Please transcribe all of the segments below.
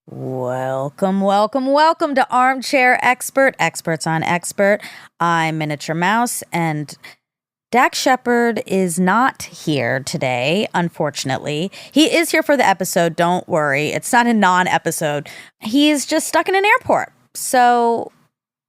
Welcome, welcome, welcome to Armchair Expert, Experts on Expert. I'm Miniature Mouse, and Dax Shepard is not here today, unfortunately. He is here for the episode, don't worry. It's not a non-episode. He's just stuck in an airport. So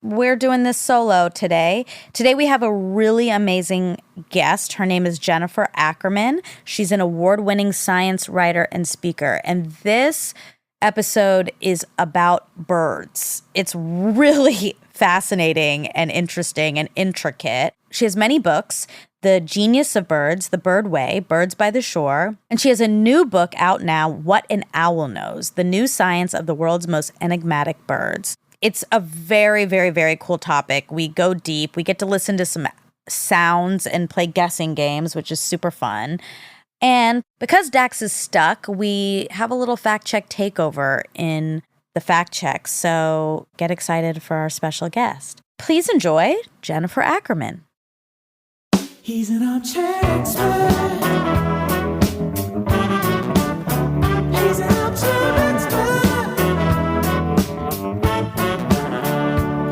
we're doing this solo today. Today we have a really amazing guest. Her name is Jennifer Ackerman. She's an award-winning science writer and speaker. And this episode is about birds. It's really fascinating and interesting and intricate. She has many books: The Genius of Birds, The Bird Way, Birds by the Shore. And she has a new book out now, What an Owl Knows, The New Science of the World's Most Enigmatic Birds. It's a very, very, very cool topic. We go deep. We get to listen to some sounds and play guessing games, which is super fun. And because Dax is stuck, we have a little fact check takeover in the fact check. So get excited for our special guest. Please enjoy Jennifer Ackerman. He's an armchair expert. He's an armchair expert.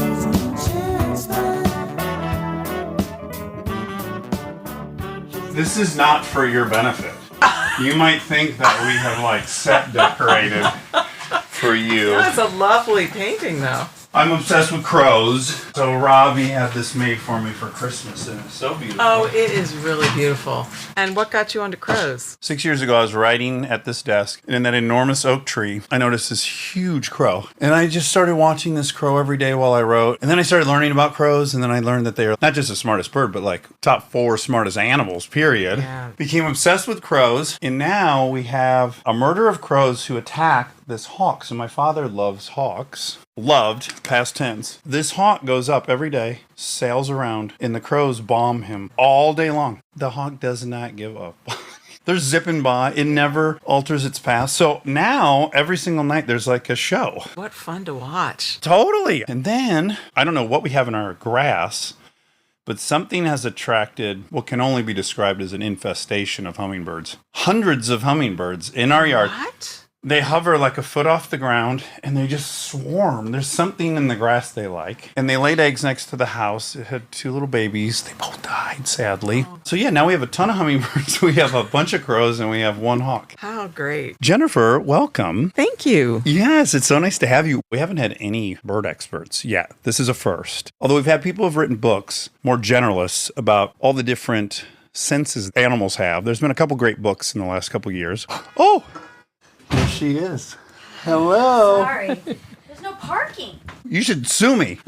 He's an armchair expert. This is not for your benefit. You might think that we have set decorated for you. That's a lovely painting, though. I'm obsessed with crows, so Robbie had this made for me for Christmas, and it's so beautiful. Oh, it is really beautiful. And what got you onto crows? 6 years ago, I was writing at this desk, and in that enormous oak tree, I noticed this huge crow. And I just started watching this crow every day while I wrote. And then I started learning about crows, and then I learned that they are not just the smartest bird, but top 4 smartest animals, period. Yeah. Became obsessed with crows, and now we have a murder of crows who attack this hawk. So my father loves hawks. Loved, past tense. This hawk goes up every day, sails around, and the crows bomb him all day long. The hawk does not give up. They're zipping by. It never alters its path. So now, every single night, there's a show. What fun to watch. Totally. And then, I don't know what we have in our grass, but something has attracted what can only be described as an infestation of hummingbirds. Hundreds of hummingbirds in our yard. What? They hover a foot off the ground, and they just swarm. There's something in the grass they like. And they laid eggs next to the house. It had 2 little babies. They both died, sadly. So yeah, now we have a ton of hummingbirds. We have a bunch of crows, and we have 1 hawk. How great. Jennifer, welcome. Thank you. Yes, it's so nice to have you. We haven't had any bird experts yet. This is a first. Although we've had people who have written books, more generalists, about all the different senses animals have. There's been a couple great books in the last couple years. Oh! There she is. Hello. Sorry, there's no parking. You should sue me.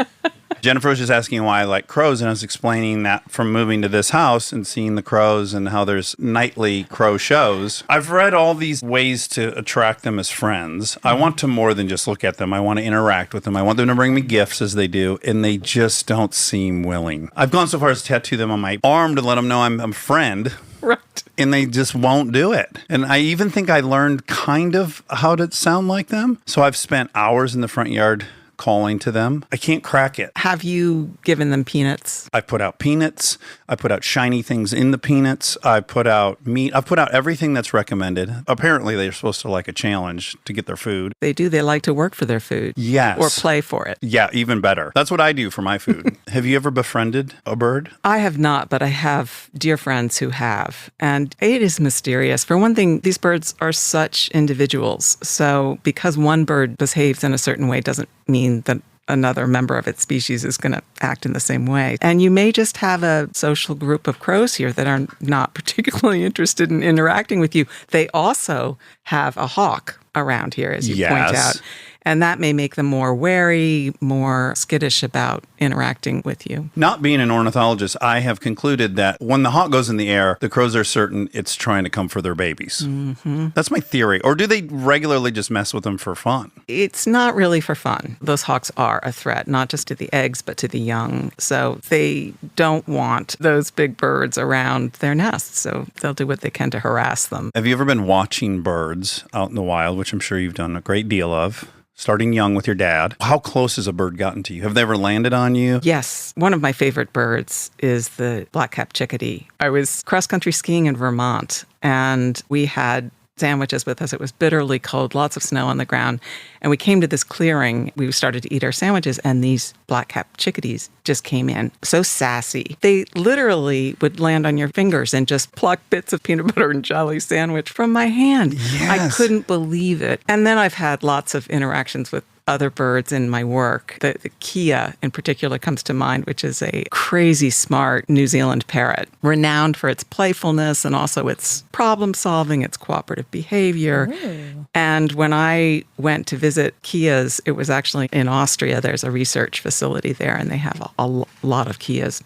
Jennifer was just asking why I like crows, and I was explaining that from moving to this house and seeing the crows and how there's nightly crow shows. I've read all these ways to attract them as friends. I want to more than just look at them. I want to interact with them. I want them to bring me gifts as they do, and they just don't seem willing. I've gone so far as to tattoo them on my arm to let them know I'm a friend. Right. And they just won't do it. And I even think I learned kind of how to sound like them. So I've spent hours in the front yard calling to them. I can't crack it. Have you given them peanuts? I put out peanuts. I put out shiny things in the peanuts. I put out meat. I've put out everything that's recommended. Apparently, they're supposed to like a challenge to get their food. They do. They like to work for their food. Yes. Or play for it. Yeah, even better. That's what I do for my food. Have you ever befriended a bird? I have not, but I have dear friends who have. And it is mysterious. For one thing, these birds are such individuals. So because one bird behaves in a certain way doesn't mean that another member of its species is going to act in the same way. And you may just have a social group of crows here that are not particularly interested in interacting with you. They also have a hawk around here, as you point out. And that may make them more wary, more skittish about interacting with you. Not being an ornithologist, I have concluded that when the hawk goes in the air, the crows are certain it's trying to come for their babies. Mm-hmm. That's my theory. Or do they regularly just mess with them for fun? It's not really for fun. Those hawks are a threat, not just to the eggs, but to the young. So they don't want those big birds around their nests. So they'll do what they can to harass them. Have you ever been watching birds out in the wild, which I'm sure you've done a great deal of? Starting young with your dad. How close has a bird gotten to you? Have they ever landed on you? Yes. One of my favorite birds is the black-capped chickadee. I was cross-country skiing in Vermont, and we had sandwiches with us. It was bitterly cold, lots of snow on the ground. And we came to this clearing. We started to eat our sandwiches, and these black-capped chickadees just came in, so sassy. They literally would land on your fingers and just pluck bits of peanut butter and jelly sandwich from my hand. Yes. I couldn't believe it. And then I've had lots of interactions with other birds in my work. The Kia in particular comes to mind, which is a crazy smart New Zealand parrot, renowned for its playfulness and also its problem solving, its cooperative behavior. Ooh. And when I went to visit Kias, it was actually in Austria. There's a research facility there, and they have a lot of Kias.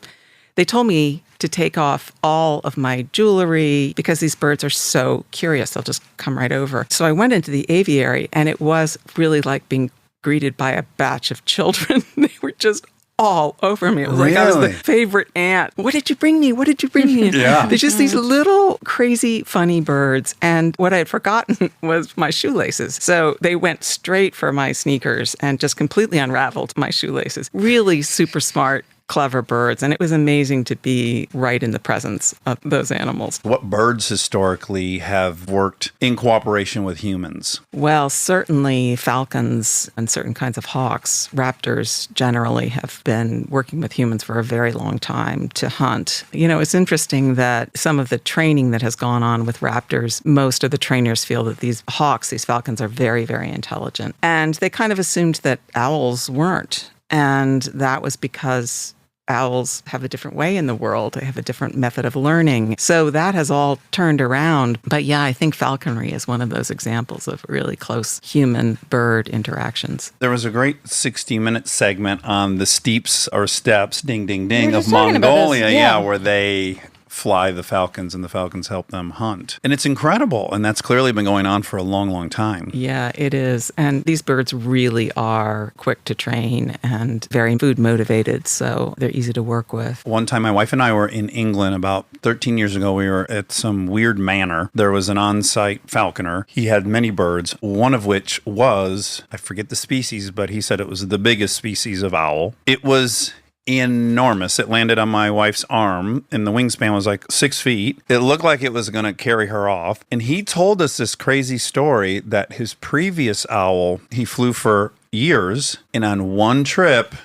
They told me to take off all of my jewelry because these birds are so curious. They'll just come right over. So I went into the aviary, and it was really like being greeted by a batch of children. They were just all over me. It was like I was the favorite aunt. What did you bring me? What did you bring me? Yeah. They're just these little crazy, funny birds. And what I had forgotten was my shoelaces. So they went straight for my sneakers and just completely unraveled my shoelaces. Really super smart, clever birds. And it was amazing to be right in the presence of those animals. What birds historically have worked in cooperation with humans? Well, certainly falcons and certain kinds of hawks, raptors generally have been working with humans for a very long time to hunt. You know, it's interesting that some of the training that has gone on with raptors, most of the trainers feel that these hawks, these falcons are very, very intelligent. And they kind of assumed that owls weren't. And that was because owls have a different way in the world. They have a different method of learning. So that has all turned around. But yeah, I think falconry is one of those examples of really close human-bird interactions. There was a great 60-minute segment on the steeps or steps, ding, ding, We ding, were of just talking about this, Mongolia. yeah. Where they fly the falcons and the falcons help them hunt. And it's incredible. And that's clearly been going on for a long, long time. Yeah, it is. And these birds really are quick to train and very food motivated, so they're easy to work with. One time, my wife and I were in England about 13 years ago. We were at some weird manor. There was an on-site falconer. He had many birds, one of which was, I forget the species, but he said it was the biggest species of owl. It was enormous. It landed on my wife's arm, and the wingspan was like 6 feet. It looked like it was going to carry her off. And he told us this crazy story that his previous owl, he flew for years, and on one trip,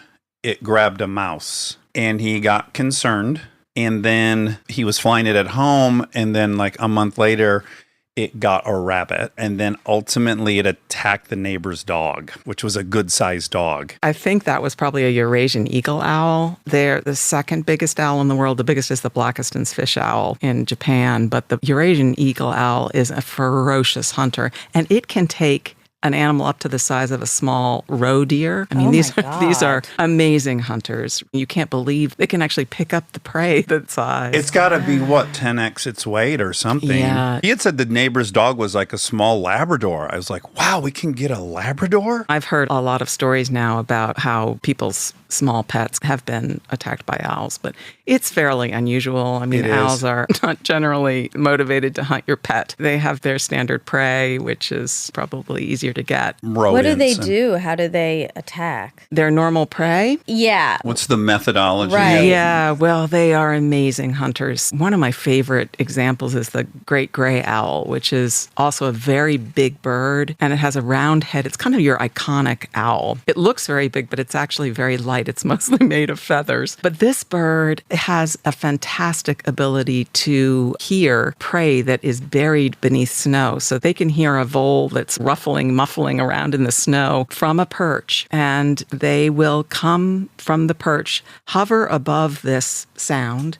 it grabbed a mouse. And he got concerned, and then he was flying it at home, and then like a month later, it got a rabbit, and then ultimately it attacked the neighbor's dog, which was a good-sized dog. I think that was probably a Eurasian eagle owl. They're the second biggest owl in the world. The biggest is the Blakiston's fish owl in Japan, but the Eurasian eagle owl is a ferocious hunter, and it can take an animal up to the size of a small roe deer. I mean, Oh these my these are God. amazing hunters. You can't believe they can actually pick up the prey that size. It's got to be, what, 10x its weight or something? Yeah. He had said the neighbor's dog was like a small Labrador. I was like, wow, we can get a Labrador? I've heard a lot of stories now about how people's small pets have been attacked by owls, but it's fairly unusual. I mean, It is. owls are not generally motivated to hunt your pet. They have their standard prey, which is probably easier to get. What do they Rodents and- do? How do they attack? Their normal prey? Yeah. What's the methodology? Right. Yeah, well, they are amazing hunters. One of my favorite examples is the great gray owl, which is also a very big bird, and it has a round head. It's kind of your iconic owl. It looks very big, but it's actually very light. It's mostly made of feathers. But this bird has a fantastic ability to hear prey that is buried beneath snow. So they can hear a vole that's muffling around in the snow from a perch, and they will come from the perch, hover above this sound,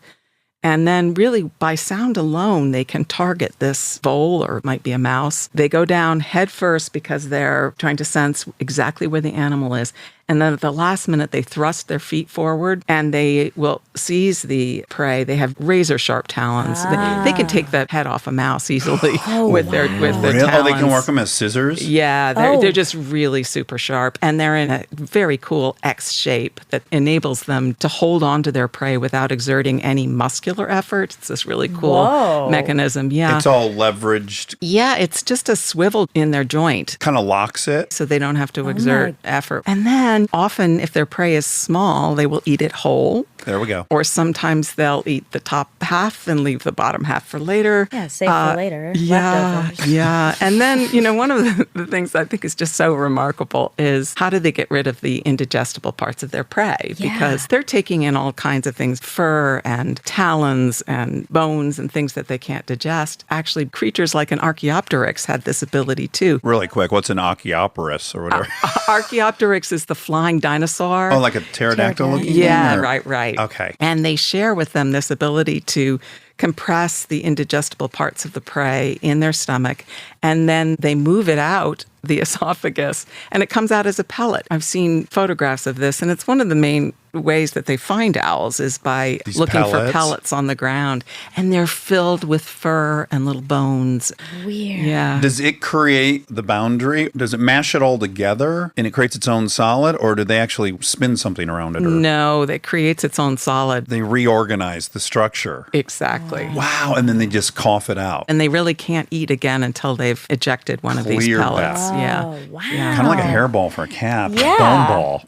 and then really by sound alone, they can target this vole, or it might be a mouse. They go down head first because they're trying to sense exactly where the animal is. And then at the last minute, they thrust their feet forward and they will seize the prey. They have razor sharp talons. They can take the head off a mouse easily with their Really? talons. Oh, they can work them as scissors? Yeah, Oh. they're just really super sharp. And they're in a very cool X shape that enables them to hold on to their prey without exerting any muscular effort. It's this really cool Whoa. mechanism. Yeah. It's all leveraged, Yeah, it's just a swivel in their joint kind of locks it. so they don't have to exert effort. And then And often, if their prey is small, they will eat it whole. There we go. Or sometimes they'll eat the top half and leave the bottom half for later. Yeah, save for later. Yeah, Leftovers. yeah. And then, one of the things I think is just so remarkable is how do they get rid of the indigestible parts of their prey? Yeah. Because they're taking in all kinds of things, fur and talons and bones and things that they can't digest. Actually, creatures like an Archaeopteryx had this ability too. Really quick, what's an Archaeopteryx or whatever? Archaeopteryx is the flying dinosaur. Oh, like a pterodactyl looking Yeah, thing, or- right. Okay. And they share with them this ability to compress the indigestible parts of the prey in their stomach, and then they move it out the esophagus, and it comes out as a pellet. I've seen photographs of this, and it's one of the main ways that they find owls is by These looking for pellets? pellets on the ground, and they're filled with fur and little bones. Weird. Yeah. Does it create the boundary? Does it mash it all together and it creates its own solid, or do they actually spin something around it? Or No, that creates its own solid. they reorganize the structure? Exactly. Wow. And then they just cough it out. And they really can't eat again until they've ejected one of these Clear pellets. that. Yeah. Oh, wow. Yeah. Kind of like a hairball for a cat. Yeah. A bone ball.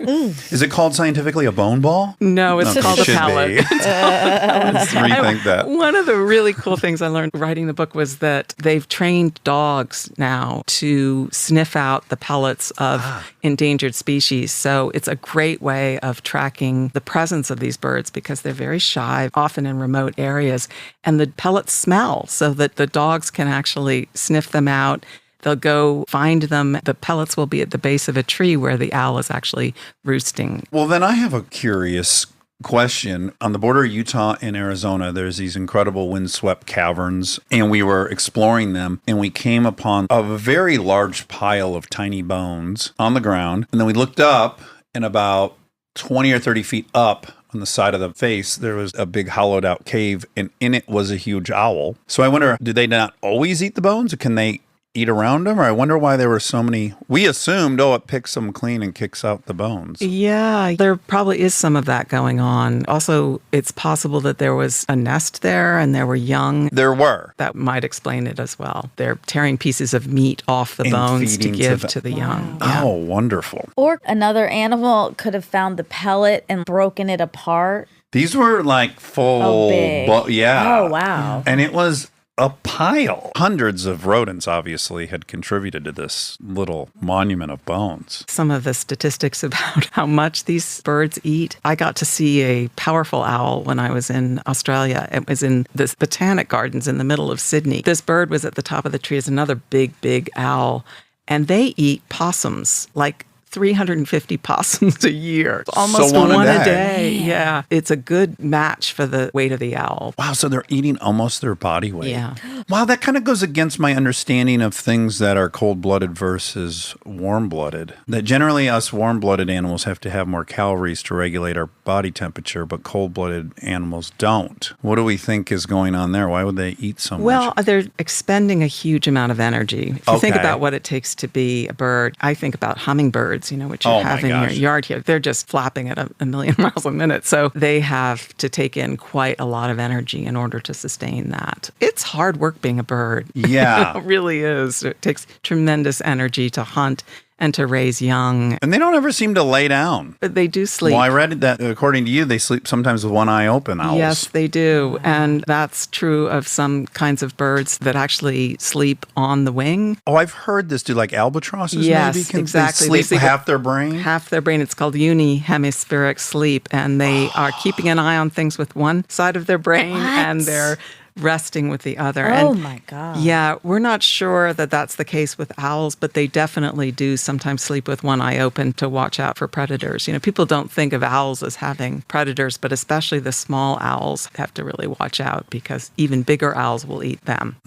Is it called scientifically a bone ball? No, it's No, called it a should pellet. be. Let's rethink that. One of the really cool things I learned writing the book was that they've trained dogs now to sniff out the pellets of endangered species. So it's a great way of tracking the presence of these birds because they're very shy, often in remote areas. And the pellets smell so that the dogs can actually sniff them out. They'll go find them. The pellets will be at the base of a tree where the owl is actually roosting. Well, then I have a curious question. On the border of Utah and Arizona, there's these incredible windswept caverns, and we were exploring them, and we came upon a very large pile of tiny bones on the ground. And then we looked up, and about 20 or 30 feet up on the side of the face, there was a big hollowed out cave, and in it was a huge owl. So I wonder, do they not always eat the bones, or can they eat around them? Or I wonder why there were so many. We assumed, it picks them clean and kicks out the bones. Yeah, there probably is some of that going on. Also, it's possible that there was a nest there and there were young. There were. That might explain it as well. They're tearing pieces of meat off the And bones to feeding to give the- to the young. Oh, wonderful. Or another animal could have found the pellet and broken it apart. These were like full. Oh, big. Yeah. Oh, wow. And it was a pile. Hundreds of rodents obviously had contributed to this little monument of bones. Some of the statistics about how much these birds eat. I got to see a powerful owl when I was in Australia. It was in the botanic gardens in the middle of Sydney. This bird was at the top of the tree as another big owl. And they eat possums, like 350 possums a year. Almost So one a day. day. Yeah. It's a good match for the weight of the owl. Wow, so they're eating almost their body weight. Yeah. Wow, that kind of goes against my understanding of things that are cold-blooded versus warm-blooded. That generally us warm-blooded animals have to have more calories to regulate our body temperature, but cold-blooded animals don't. What do we think is going on there? Why would they eat so much? Well, they're expending a huge amount of energy. If you think Okay. about what it takes to be a bird, I think about hummingbirds, which you Oh, have my in your gosh. yard here. They're just flapping at a million miles a minute. So they have to take in quite a lot of energy in order to sustain that. It's hard work being a bird. Yeah. It really is. It takes tremendous energy to hunt and to raise young. And they don't ever seem to lay down. But they do sleep. Well, I read that according to you, they sleep sometimes with one eye open, owls. Yes, they do. And that's true of some kinds of birds that actually sleep on the wing. Oh, I've heard this. Do like albatrosses Yes, maybe? Can exactly. They They sleep sleep half their brain? Half their brain. It's called unihemispheric sleep. And they are keeping an eye on things with one side of their brain and What? they're resting with the other. Oh, And my God. yeah, we're not sure that that's the case with owls, but they definitely do sometimes sleep with one eye open to watch out for predators. People don't think of owls as having predators, but especially the small owls have to really watch out because even bigger owls will eat them.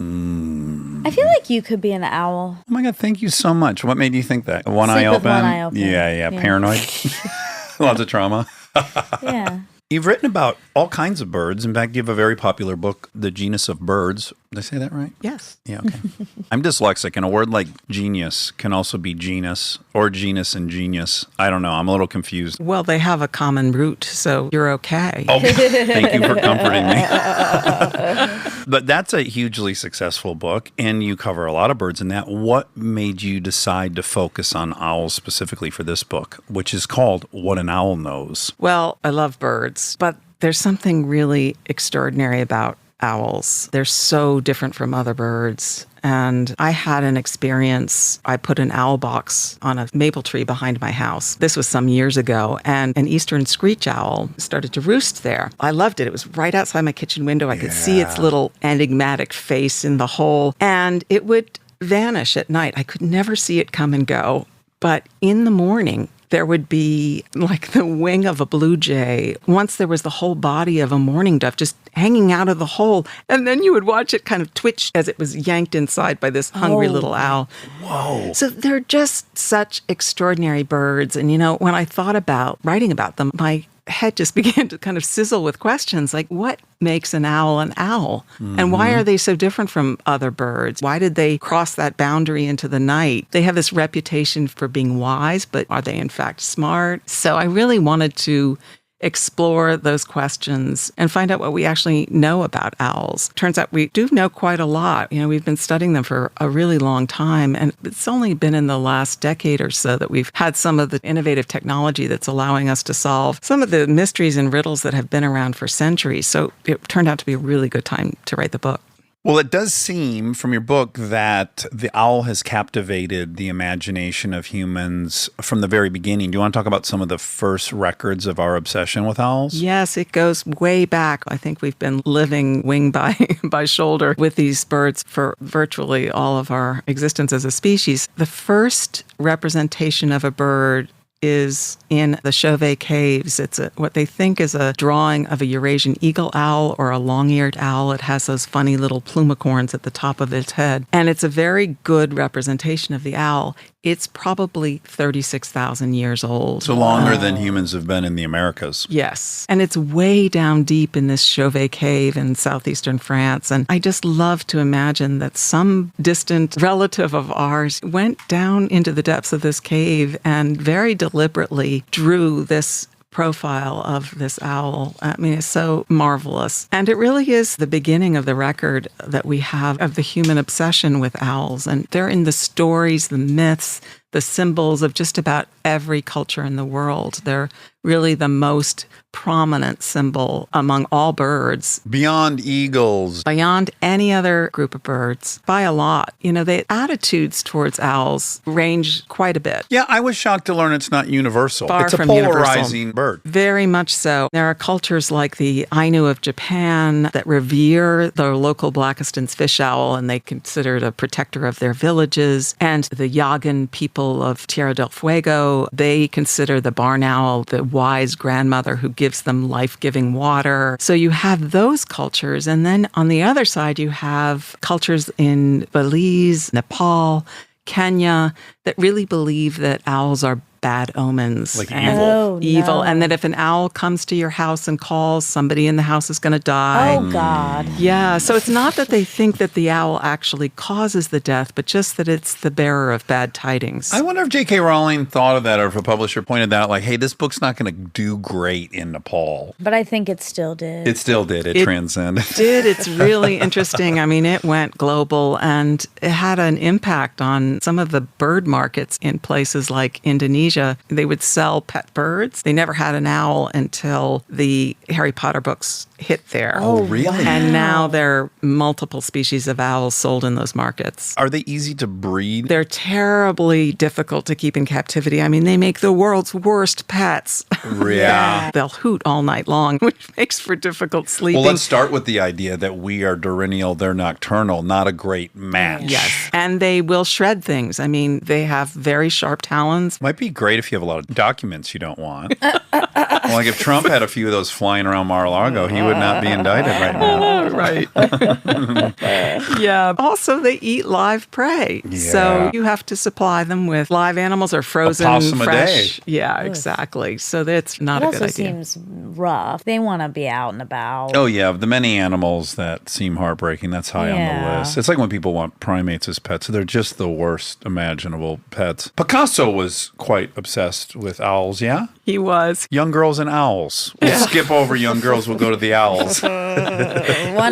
I feel like you could be an owl. Oh my God, thank you so much. What made you think that? One eye Sleep with open? one eye open. Yeah. Yeah. Paranoid. Lots of trauma. Yeah. You've written about all kinds of birds. In fact, you have a very popular book, The Genus of Birds, Did I say that right? Yes. Yeah, okay. I'm dyslexic, and a word like genius can also be genus or genus and genius. I don't know. I'm a little confused. Well, they have a common root, so you're okay. Oh, thank you for comforting me. But that's a hugely successful book, and you cover a lot of birds in that. What made you decide to focus on owls specifically for this book, which is called What an Owl Knows? Well, I love birds, but there's something really extraordinary about owls. They're so different from other birds. And I had an experience. I put an owl box on a maple tree behind my house. This was some years ago, and an eastern screech owl started to roost there. I loved it. It was right outside my kitchen window. I could see its little enigmatic face in the hole, and it would vanish at night. I could never see it come and go. But in the morning, there would be like the wing of a blue jay. Once there was the whole body of a mourning dove just hanging out of the hole. And then you would watch it kind of twitch as it was yanked inside by this hungry little owl. Whoa. So they're just such extraordinary birds. And, you know, when I thought about writing about them, my head just began to kind of sizzle with questions like, what makes an owl an owl? And why are they so different from other birds? Why did they cross that boundary into the night? They have this reputation for being wise, but are they in fact smart? So I really wanted to explore those questions and find out what we actually know about owls. Turns out we do know quite a lot. You know, we've been studying them for a really long time, and it's only been in the last decade or so that we've had some of the innovative technology that's allowing us to solve some of the mysteries and riddles that have been around for centuries. So it turned out to be a really good time to write the book. Well, it does seem from your book that the owl has captivated the imagination of humans from the very beginning. Do you want to talk about some of the first records of our obsession with owls? Yes, it goes way back. I think we've been living wing by shoulder with these birds for virtually all of our existence as a species. The first representation of a bird is in the Chauvet Caves. It's what they think is a drawing of a Eurasian eagle owl or a long-eared owl. It has those funny little plumicorns at the top of its head. And it's a very good representation of the owl. It's probably 36,000 years old. So longer than humans have been in the Americas. Yes. And it's way down deep in this Chauvet Cave in southeastern France. And I just love to imagine that some distant relative of ours went down into the depths of this cave and very deliberately drew this profile of this owl. I mean, it's so marvelous. And it really is the beginning of the record that we have of the human obsession with owls. And they're in the stories, the myths, the symbols of just about every culture in the world. They're really the most prominent symbol among all birds. Beyond eagles. Beyond any other group of birds, by a lot. You know, the attitudes towards owls range quite a bit. Yeah, I was shocked to learn it's not universal. Far It's a from universal. polarizing bird. Very much so. There are cultures like the Ainu of Japan that revere the local Blakiston's fish owl, and they consider it a protector of their villages. And the Yagan people of Tierra del Fuego, they consider the barn owl the wise grandmother who gives them life-giving water. So you have those cultures. And then on the other side, you have cultures in Belize, Nepal, Kenya that really believe that owls are bad omens. Like and evil. Oh, evil. no. And that if an owl comes to your house and calls, somebody in the house is going to die. Oh, God. Yeah, so it's not that they think that the owl actually causes the death, but just that it's the bearer of bad tidings. I wonder if J.K. Rowling thought of that, or if a publisher pointed that out, like, hey, this book's not going to do great in Nepal. But I think it still did. It still did. It transcended. It's really interesting. I mean, it went global, and it had an impact on some of the bird markets in places like Indonesia. They would sell pet birds. They never had an owl until the Harry Potter books hit there. Oh, really? And now there are multiple species of owls sold in those markets. Are they easy to breed? They're terribly difficult to keep in captivity. I mean, they make the world's worst pets. Yeah. They'll hoot all night long, which makes for difficult sleeping. Well, let's start with the idea that we are diurnal, they're nocturnal, not a great match. Yes. And they will shred things. I mean, they have very sharp talons. Might be great if you have a lot of documents you don't want. Well, like if Trump had a few of those flying around Mar-a-Lago, he would not be indicted right now. Right. Yeah. Also, they eat live prey. Yeah. So you have to supply them with live animals or frozen, possum a fresh. day. Yeah, exactly. So that's not It a good also idea. seems rough. They want to be out and about. Oh, yeah. Of the many animals that seem heartbreaking, that's high on the Yeah. list. It's like when people want primates as pets. They're just the worst imaginable pets. Picasso was quite obsessed with owls, yeah? He was. Young girls and owls. We'll skip over young girls. We'll go to the owls. One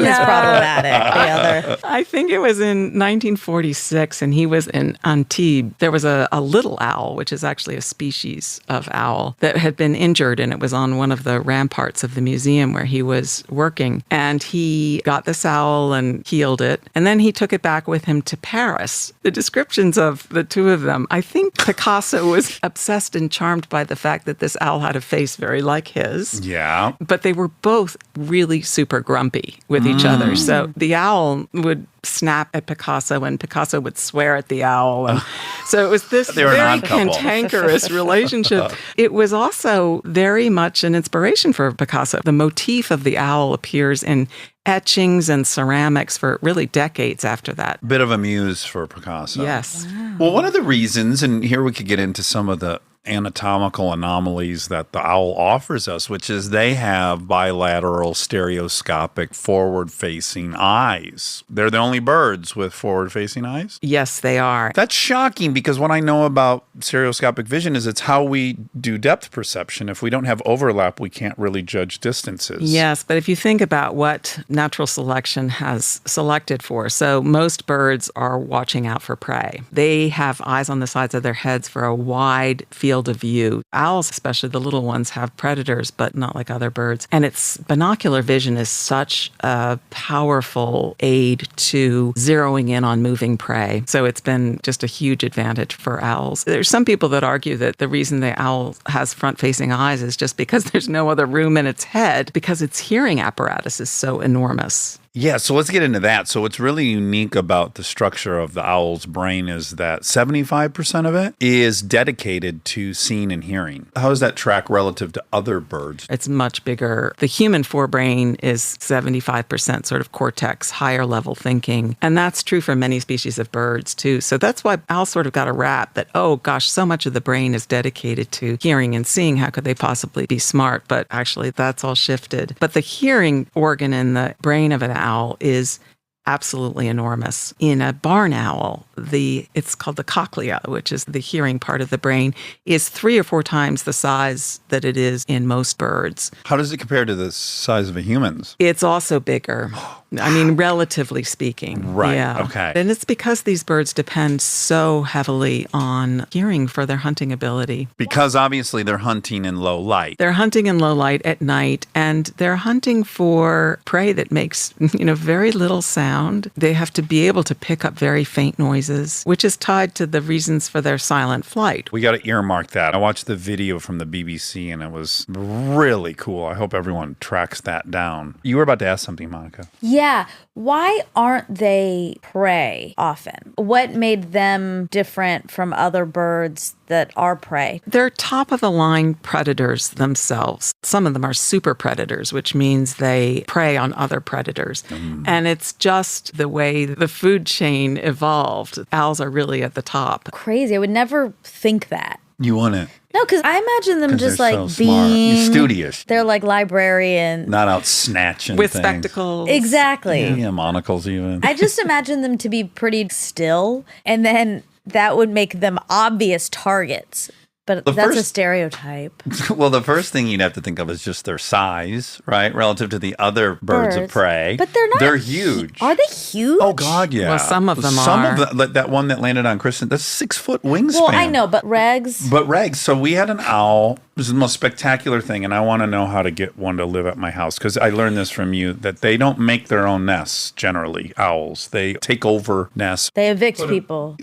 is problematic. The other. I think it was in 1946, and he was in Antibes. There was a little owl, which is actually a species of owl, that had been injured, and it was on one of the ramparts of the museum where he was working. And he got this owl and healed it, and then he took it back with him to Paris. The descriptions of the two of them, I think Picasso was obsessed and charmed by the fact that this owl had a face very like his. Yeah. But they were both really super grumpy with each other. So the owl would snap at Picasso and Picasso would swear at the owl. And so it was this They were an very odd couple. cantankerous relationship. It was also very much an inspiration for Picasso. The motif of the owl appears in etchings and ceramics for really decades after that. Bit of a muse for Picasso. Yes. Well, one of the reasons, and here we could get into some of the anatomical anomalies that the owl offers us, which is they have bilateral stereoscopic forward-facing eyes. They're the only birds with forward-facing eyes. Yes, they are. That's shocking because what I know about stereoscopic vision is it's how we do depth perception. If we don't have overlap, we can't really judge distances. Yes, but if you think about what natural selection has selected for, so most birds are watching out for prey. They have eyes on the sides of their heads for a wide field of view. Owls, especially the little ones, have predators, but not like other birds. And its binocular vision is such a powerful aid to zeroing in on moving prey. So it's been just a huge advantage for owls. There's some people that argue that the reason the owl has front-facing eyes is just because there's no other room in its head, because its hearing apparatus is so enormous. Yeah, so let's get into that. So what's really unique about the structure of the owl's brain is that 75% of it is dedicated to seeing and hearing. How does that track relative to other birds? It's much bigger. The human forebrain is 75% sort of cortex, higher level thinking. And that's true for many species of birds too. So that's why owls sort of got a rap that, oh gosh, so much of the brain is dedicated to hearing and seeing. How could they possibly be smart? But actually that's all shifted. But the hearing organ in the brain of an owl is absolutely enormous. In a barn owl, it's called the cochlea, which is the hearing part of the brain, is 3 or 4 times the size that it is in most birds. How does it compare to the size of a human's? It's also bigger. I mean, relatively speaking. Right, Yeah. okay. And it's because these birds depend so heavily on hearing for their hunting ability. Because obviously they're hunting in low light. They're hunting in low light at night, and they're hunting for prey that makes, very little sound. They have to be able to pick up very faint noises, which is tied to the reasons for their silent flight. We got to earmark that. I watched the video from the BBC and it was really cool. I hope everyone tracks that down. You were about to ask something, Monica. Yeah. Why aren't they prey often? What made them different from other birds that are prey? They're top of the line predators themselves. Some of them are super predators, which means they prey on other predators. And it's just the way the food chain evolved. Owls are really at the top. Crazy. I would never think that. You want it? No, because I imagine them 'Cause just they're like so smart. being You're studious. They're like librarian. Not out snatching With things. spectacles. Exactly. Yeah, monocles even. I just imagine them to be pretty still, and then that would make them obvious targets. But The that's a first- stereotype. Well, the first thing you'd have to think of is just their size, right? Relative to the other birds of prey. But they're not. They're huge. Are they huge? Oh, God, yeah. Well, some of them Some are. of them, that one that landed on Kristen, that's 6-foot wingspan. Well, I know, but regs. But Regs, so we had an owl. This is the most spectacular thing, and I want to know how to get one to live at my house because I learned this from you that they don't make their own nests generally. Owls, they take over nests, They evict people.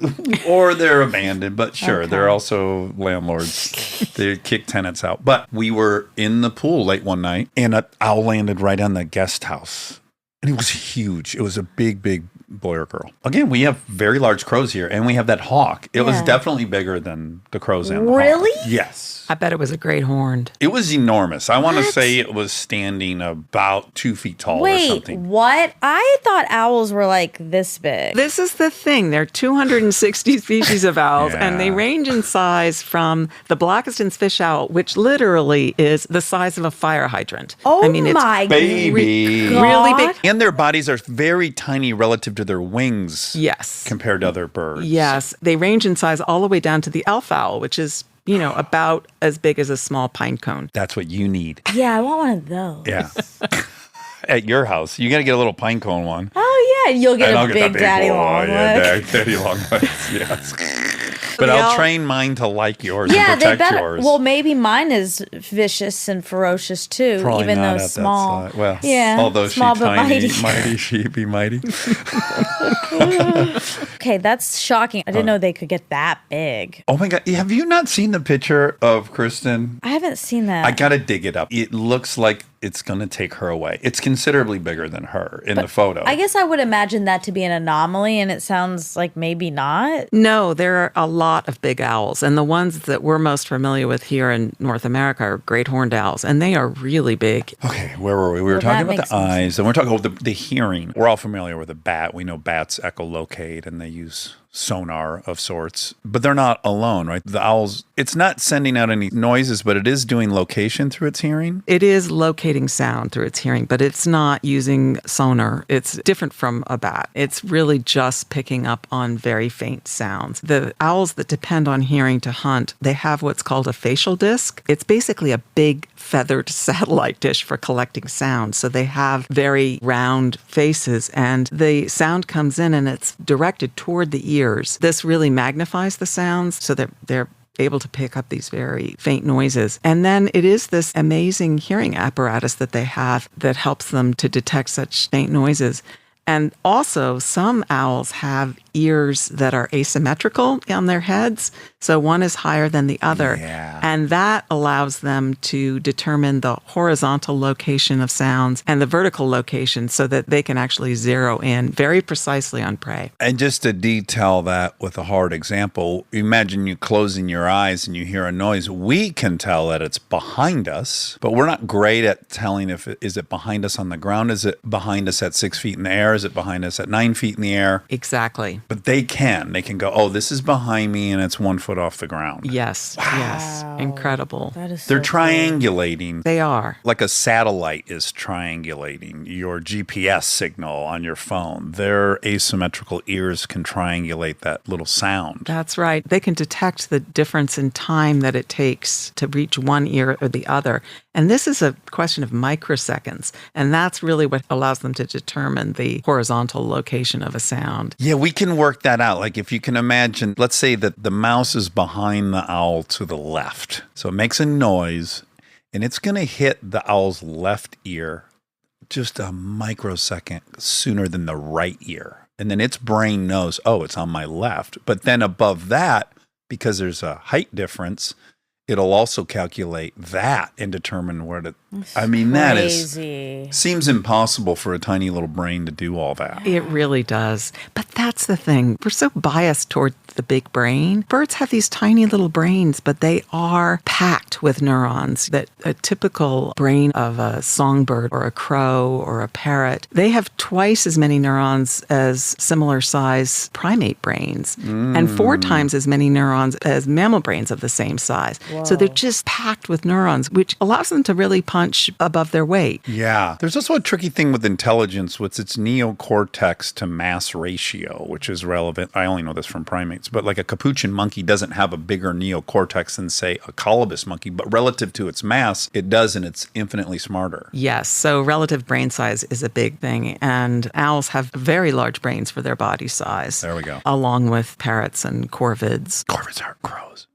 or they're abandoned. But sure, Okay. they're also landlords. They kick tenants out. But we were in the pool late one night, and an owl landed right on the guest house, and it was huge. It was a big, big boy or girl. Again, we have very large crows here, and we have that hawk. It was Yeah. definitely bigger than the crows and the hawk. Really? Yes. I bet it was a great horned. It was enormous. I want to What? say it was standing about 2 feet tall or Wait, something. what? I thought owls were like this big. This is the thing. There are 260 species of owls, and they Yeah. range in size from the Blakiston's fish owl, which literally is the size of a fire hydrant. Oh I mean, it's my Baby. God. really big. And their bodies are very tiny relative to their wings Yes. compared to other birds. Yes. They range in size all the way down to the elf owl, which is, about as big as a small pine cone. That's what you need. Yeah, I want one of those. Yeah. At your house, you got to get a little pine cone one. Oh yeah, you'll get And a I'll big, get the daddy boy. long Yeah, leg. daddy long legs. Yes. But The I'll owl- train mine to like yours Yeah, and they protect better. yours. Well, maybe mine is vicious and ferocious too, Probably even not though at that small. size. Well, yeah, although small she but tiny, mighty. mighty, she be mighty. Okay, that's shocking. I didn't know they could get that big. Oh my God. Have you not seen the picture of Kristen? I haven't seen that. I got to dig it up. It looks like it's going to take her away. It's considerably bigger than her in the photo. I guess I would imagine that to be an anomaly, and it sounds like maybe not. No, there are a lot of big owls, and the ones that we're most familiar with here in North America are great horned owls, and they are really big. Okay, where were we? We were Well, talking that about the makes sense. eyes, and we're talking about the hearing. We're all familiar with a bat. We know bats echolocate, and they use sonar of sorts, but they're not alone, right? The owls, it's not sending out any noises, but it is doing location through its hearing. It is locating sound through its hearing, but it's not using sonar. It's different from a bat. It's really just picking up on very faint sounds. The owls that depend on hearing to hunt, they have what's called a facial disc. It's basically a big feathered satellite dish for collecting sound. So they have very round faces, and the sound comes in and it's directed toward the ears. This really magnifies the sounds so that they're able to pick up these very faint noises. And then it is this amazing hearing apparatus that they have that helps them to detect such faint noises. And also, some owls have ears that are asymmetrical on their heads. So one is higher than the other. Yeah. And that allows them to determine the horizontal location of sounds and the vertical location so that they can actually zero in very precisely on prey. And just to detail that with a hard example, imagine you closing your eyes and you hear a noise. We can tell that it's behind us, but we're not great at telling is it behind us on the ground? Is it behind us at 6 feet in the air? Is it behind us at 9 feet in the air? Exactly. But they can go, oh, this is behind me and it's 1 foot off the ground. Yes. Yes. Incredible. That is. They're so cool. triangulating. They are. Like a satellite is triangulating your GPS signal on your phone. Their asymmetrical ears can triangulate that little sound. That's right. They can detect the difference in time that it takes to reach one ear or the other. And this is a question of microseconds. And that's really what allows them to determine the horizontal location of a sound. Yeah, we can work that out. Like if you can imagine, let's say that the mouse is behind the owl to the left. So it makes a noise and it's going to hit the owl's left ear just a microsecond sooner than the right ear. And then its brain knows, oh, it's on my left. But then above that, because there's a height difference, it'll also calculate that and determine where to. I mean, that Crazy. seems impossible for a tiny little brain to do all that. It really does. But that's the thing. We're so biased toward the big brain. Birds have these tiny little brains, but they are packed with neurons. That a typical brain of a songbird or a crow or a parrot, they have twice as many neurons as similar size primate brains and 4 times as many neurons as mammal brains of the same size. So they're just packed with neurons, which allows them to really punch above their weight. Yeah. There's also a tricky thing with intelligence, with its neocortex to mass ratio, which is relevant. I only know this from primates, but like a capuchin monkey doesn't have a bigger neocortex than, say, a colobus monkey, but relative to its mass, it does, and it's infinitely smarter. Yes, so relative brain size is a big thing, and owls have very large brains for their body size. There we go. Along with parrots and corvids. Corvids are crows.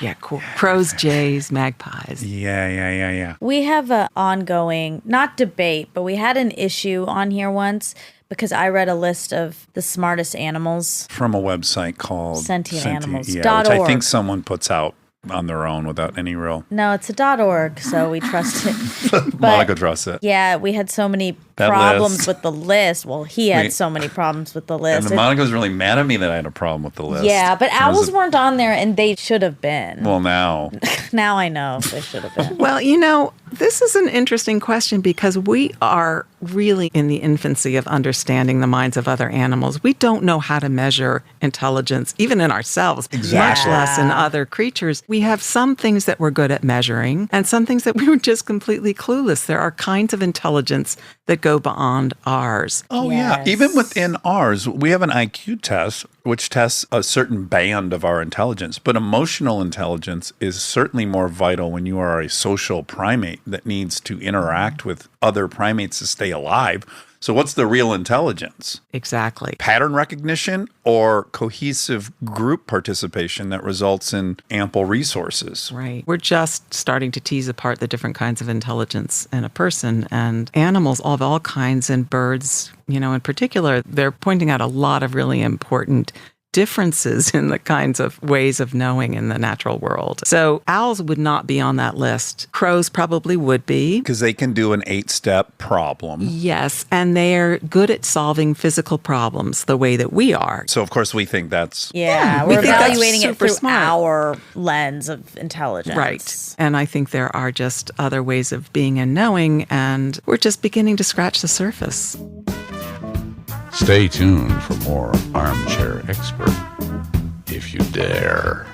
Yeah, crows, jays, magpies. Yeah. We have an ongoing, not debate, but we had an issue on here once because I read a list of the smartest animals. From a website called Sentientanimals.org. which I think someone puts out on their own without any real. No, it's a .org, so we trust it. Monica trusts it. Yeah, we had so many That problems list. with the list. Well, he had Wait. so many problems with the And list. the Monica was really mad at me that I had a problem with the list. Yeah, but It was owls a- weren't on there, and they should have been. Well, now. Now I know they should have been. Well, this is an interesting question because we are really in the infancy of understanding the minds of other animals. We don't know how to measure intelligence, even in ourselves, much less in other creatures. We have some things that we're good at measuring and some things that we were just completely clueless. There are kinds of intelligence that go beyond ours. Oh, yeah. Yes. Even within ours, we have an IQ test, which tests a certain band of our intelligence. But emotional intelligence is certainly more vital when you are a social primate that needs to interact with other primates to stay alive. So what's the real intelligence? Exactly. Pattern recognition or cohesive group participation that results in ample resources? Right. We're just starting to tease apart the different kinds of intelligence in a person, and animals of all kinds, and birds, in particular, they're pointing out a lot of really important differences in the kinds of ways of knowing in the natural world. So owls would not be on that list. Crows probably would be. Because they can do an 8-step problem. Yes, and they're good at solving physical problems the way that we are. So, of course, we think that's... Yeah, we we're think that's evaluating it super through smart. our lens of intelligence. Right. And I think there are just other ways of being and knowing, and we're just beginning to scratch the surface. Stay tuned for more Armchair Expert, if you dare.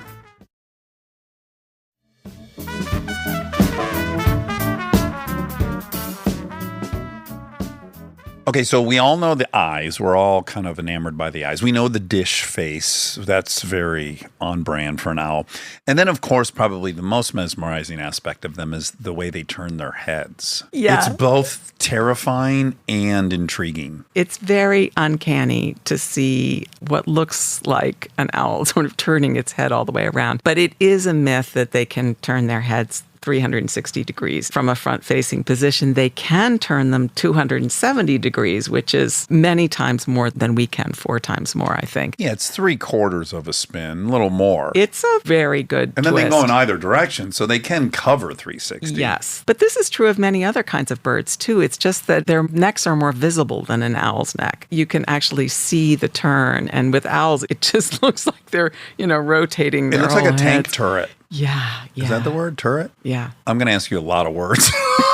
Okay, so we all know the eyes. We're all kind of enamored by the eyes. We know the dish face. That's very on brand for an owl. And then, of course, probably the most mesmerizing aspect of them is the way they turn their heads. Yeah. It's both terrifying and intriguing. It's very uncanny to see what looks like an owl sort of turning its head all the way around. But it is a myth that they can turn their heads 360 degrees from a front-facing position. They can turn them 270 degrees, which is many times more than we can, 4 times more, I think. Yeah, it's 3/4 of a spin, a little more. It's a very good And then twist. they go in either direction, so they can cover 360. Yes. But this is true of many other kinds of birds, too. It's just that their necks are more visible than an owl's neck. You can actually see the turn. And with owls, it just looks like they're, rotating It their looks like a whole tank heads. turret. Yeah. Is that the word, turret? Yeah. I'm going to ask you a lot of words.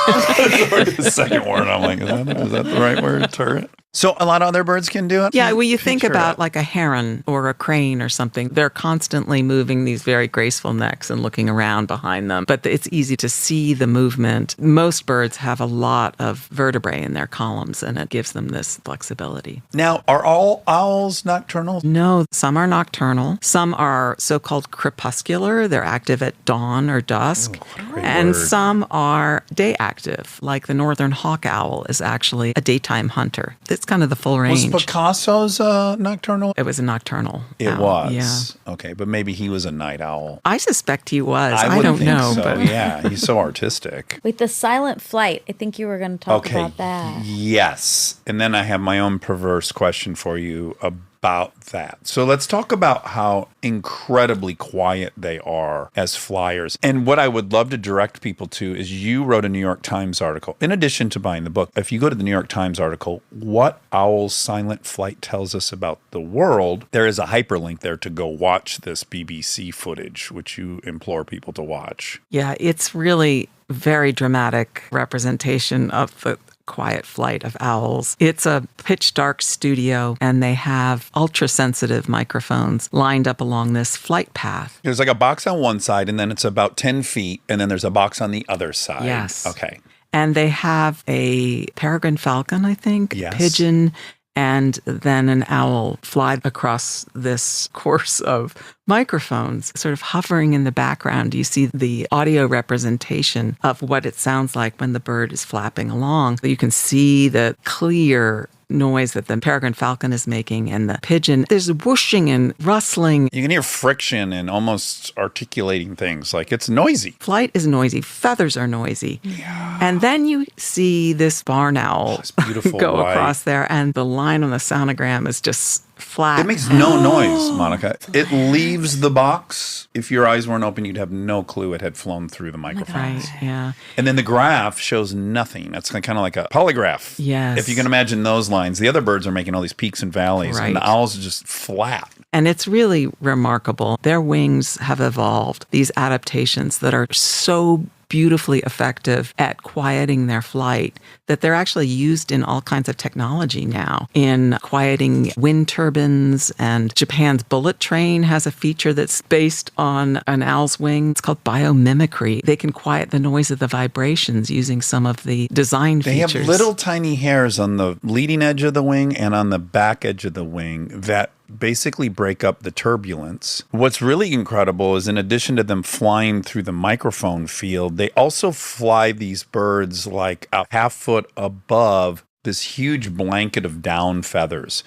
The second word, I'm like, is that the right word, turret? So a lot of other birds can do it? Yeah, well, you think Picture about it. like a heron or a crane or something. They're constantly moving these very graceful necks and looking around behind them. But it's easy to see the movement. Most birds have a lot of vertebrae in their columns, and it gives them this flexibility. Now, are all owls nocturnal? No, some are nocturnal. Some are so-called crepuscular. They're active at dawn or dusk. And word. some are day active, like the northern hawk owl is actually a daytime hunter. It's kind of the full range. Was Picasso's nocturnal? It was a nocturnal It owl. was. Yeah. Okay, but maybe he was a night owl. I suspect he was. I wouldn't don't think know. so. But Yeah, he's so artistic. Wait, the silent flight. I think you were going to talk Okay. about that. Yes. And then I have my own perverse question for you about that. So let's talk about how incredibly quiet they are as flyers. And what I would love to direct people to is you wrote a New York Times article. In addition to buying the book, if you go to the New York Times article, What Owl's Silent Flight Tells Us About the World, there is a hyperlink there to go watch this BBC footage, which you implore people to watch. yeah, it's really very dramatic representation of the quiet flight of owls. It's a pitch dark studio, and they have ultra sensitive microphones lined up along this flight path. There's like a box on one side, and then it's about 10 feet, and then there's a box on the other side. Yes. Okay. And they have a peregrine falcon, I think, Yes. a pigeon, and then an owl fly across this course of microphones, sort of hovering in the background. You see the audio representation of what it sounds like when the bird is flapping along. You can see the clear noise that the peregrine falcon is making and the pigeon. There's whooshing and rustling. You can hear friction and almost articulating things. Like it's noisy. Flight is noisy. Feathers are noisy. Yeah. And then you see this barn owl This beautiful go white. across there, and the line on the sonogram is just flat. It makes no noise, Monica. It leaves the box. If your eyes weren't open, you'd have no clue it had flown through the microphone. Right, yeah. And then the graph shows nothing. That's kind of like a polygraph. Yes. If you can imagine those lines. The other birds are making all these peaks and valleys, and the Right. owls are just flat. And it's really remarkable. Their wings have evolved, these adaptations that are so beautifully effective at quieting their flight that they're actually used in all kinds of technology now in quieting wind turbines. And Japan's bullet train has a feature that's based on an owl's wing. It's called biomimicry. They can quiet the noise of the vibrations using some of the design They features. have little tiny hairs on the leading edge of the wing and on the back edge of the wing that basically break up the turbulence. What's really incredible is in addition to them flying through the microphone field, they also fly these birds like a half foot above this huge blanket of down feathers.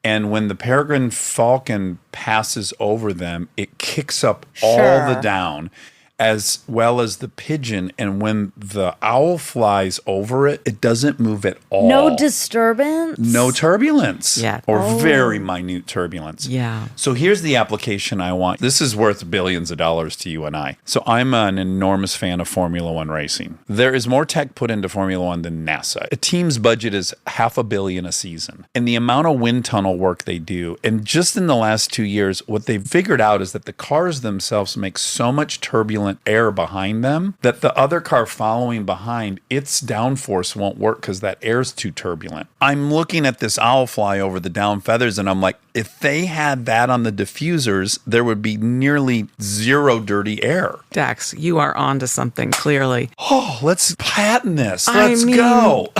And when the peregrine falcon passes over them, it kicks up all the Sure. down as well as the pigeon. And when the owl flies over it, it doesn't move at all. No disturbance? No turbulence. Yeah. Or very minute turbulence. Yeah. So here's the application I want. This is worth billions of dollars to you and I. So I'm an enormous fan of Formula One racing. There is more tech put into Formula One than NASA. A team's budget is $500 million a season. And the amount of wind tunnel work they do, and just in the last 2 years, what they've figured out is that the cars themselves make so much turbulent air behind them that the other car following behind, its downforce won't work because that air's too turbulent. I'm looking at this owl fly over the down feathers and I'm like, if they had that on the diffusers, there would be nearly zero dirty air. Dax, you are onto something clearly. Oh, let's patent this. I Let's mean- go.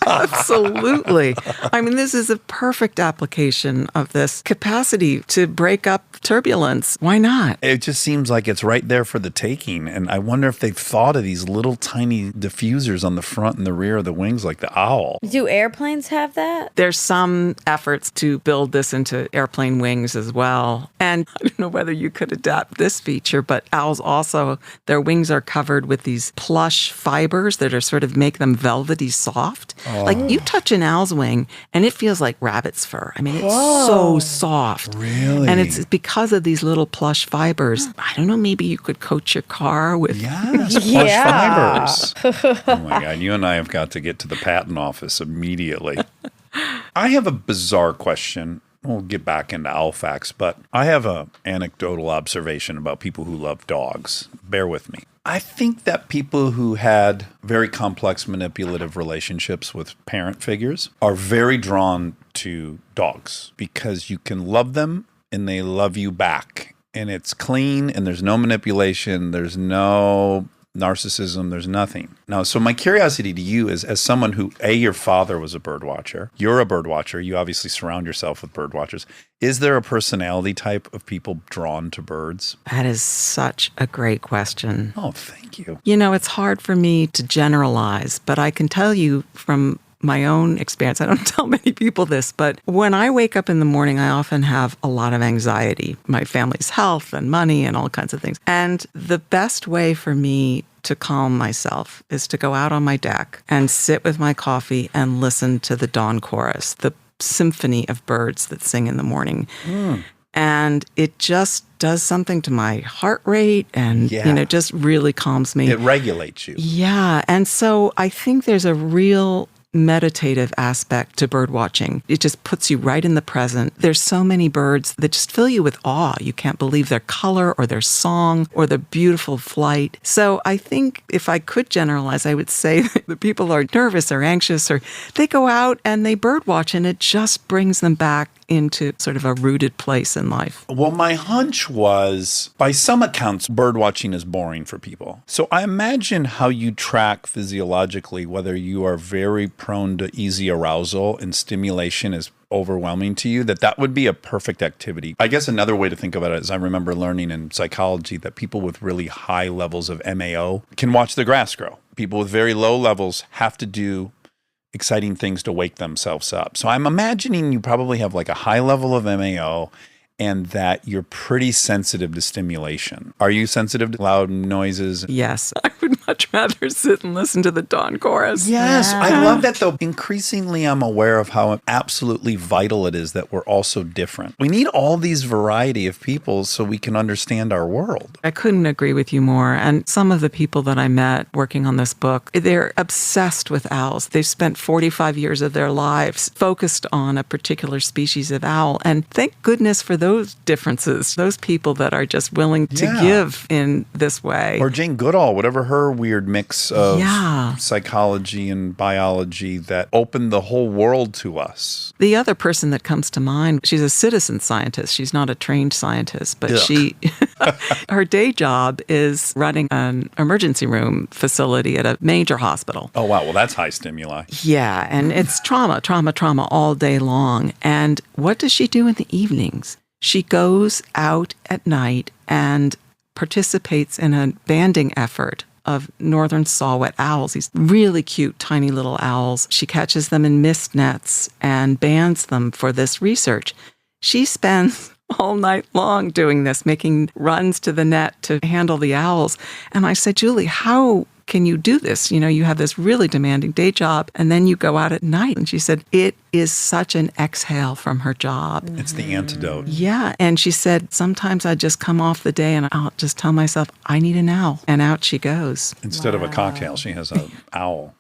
Absolutely. I mean, this is a perfect application of this capacity to break up turbulence. Why not? It just seems like it's right there for the taking. And I wonder if they've thought of these little tiny diffusers on the front and the rear of the wings like the owl. Do airplanes have that? There's some efforts to build this into airplane wings as well. And I don't know whether you could adapt this feature, but owls also, their wings are covered with these plush fibers that are sort of make them velvety soft. Like you touch an owl's wing and it feels like rabbit's fur. I mean, it's so soft. Really? And it's because of these little plush fibers. I don't know, maybe you could coat your car with Yes, plush Yeah. fibers. Oh my God, you and I have got to get to the patent office immediately. I have a bizarre question. We'll get back into owl facts, but I have an anecdotal observation about people who love dogs. Bear with me. I think that people who had very complex manipulative relationships with parent figures are very drawn to dogs because you can love them and they love you back. And it's clean and there's no manipulation, there's no narcissism, there's nothing. Now, so my curiosity to you is, as someone who, your father was a bird watcher, you're a bird watcher, you obviously surround yourself with bird watchers. Is there a personality type of people drawn to birds? That is such a great question. Oh, thank you. You know, it's hard for me to generalize, but I can tell you from my own experience, I don't tell many people this, but when I wake up in the morning, I often have a lot of anxiety, my family's health and money and all kinds of things. And the best way for me to calm myself is to go out on my deck and sit with my coffee and listen to the dawn chorus, the symphony of birds that sing in the morning. And it just does something to my heart rate and, Yeah. just really calms me. It regulates you. Yeah. And so I think there's a real meditative aspect to bird watching. It just puts you right in the present. There's so many birds that just fill you with awe. You can't believe their color or their song or their beautiful flight. So I think if I could generalize, I would say that the people are nervous or anxious or they go out and they bird watch and it just brings them back into sort of a rooted place in life. Well, my hunch was, by some accounts, bird watching is boring for people. So I imagine how you track physiologically whether you are very prone to easy arousal and stimulation is overwhelming to you, that would be a perfect activity. I guess another way to think about it is I remember learning in psychology that people with really high levels of MAO can watch the grass grow. People with very low levels have to do exciting things to wake themselves up. So I'm imagining you probably have like a high level of MAO and that you're pretty sensitive to stimulation. Are you sensitive to loud noises? Yes, I would much rather sit and listen to the dawn chorus. Yes, Yeah. I love that though. Increasingly, I'm aware of how absolutely vital it is that we're all so different. We need all these variety of people so we can understand our world. I couldn't agree with you more. And some of the people that I met working on this book, they're obsessed with owls. They've spent 45 years of their lives focused on a particular species of owl. And thank goodness for those differences, those people that are just willing to Yeah. give in this way. Or Jane Goodall, whatever her weird mix of Yeah. psychology and biology that opened the whole world to us. The other person that comes to mind, she's a citizen scientist. She's not a trained scientist, but her day job is running an emergency room facility at a major hospital. Oh, wow. Well, that's high stimuli. Yeah, and it's trauma all day long. And what does she do in the evenings? She goes out at night and participates in a banding effort of northern saw-whet owls, these really cute, tiny little owls. She catches them in mist nets and bands them for this research. She spends all night long doing this, making runs to the net to handle the owls. And I said, Julie, how can you do this? You know, you have this really demanding day job and then you go out at night. And she said, it is such an exhale from her job. It's the antidote. Yeah. And she said, sometimes I just come off the day and I'll just tell myself, I need an owl. And out she goes. Instead of a cocktail, she has an owl.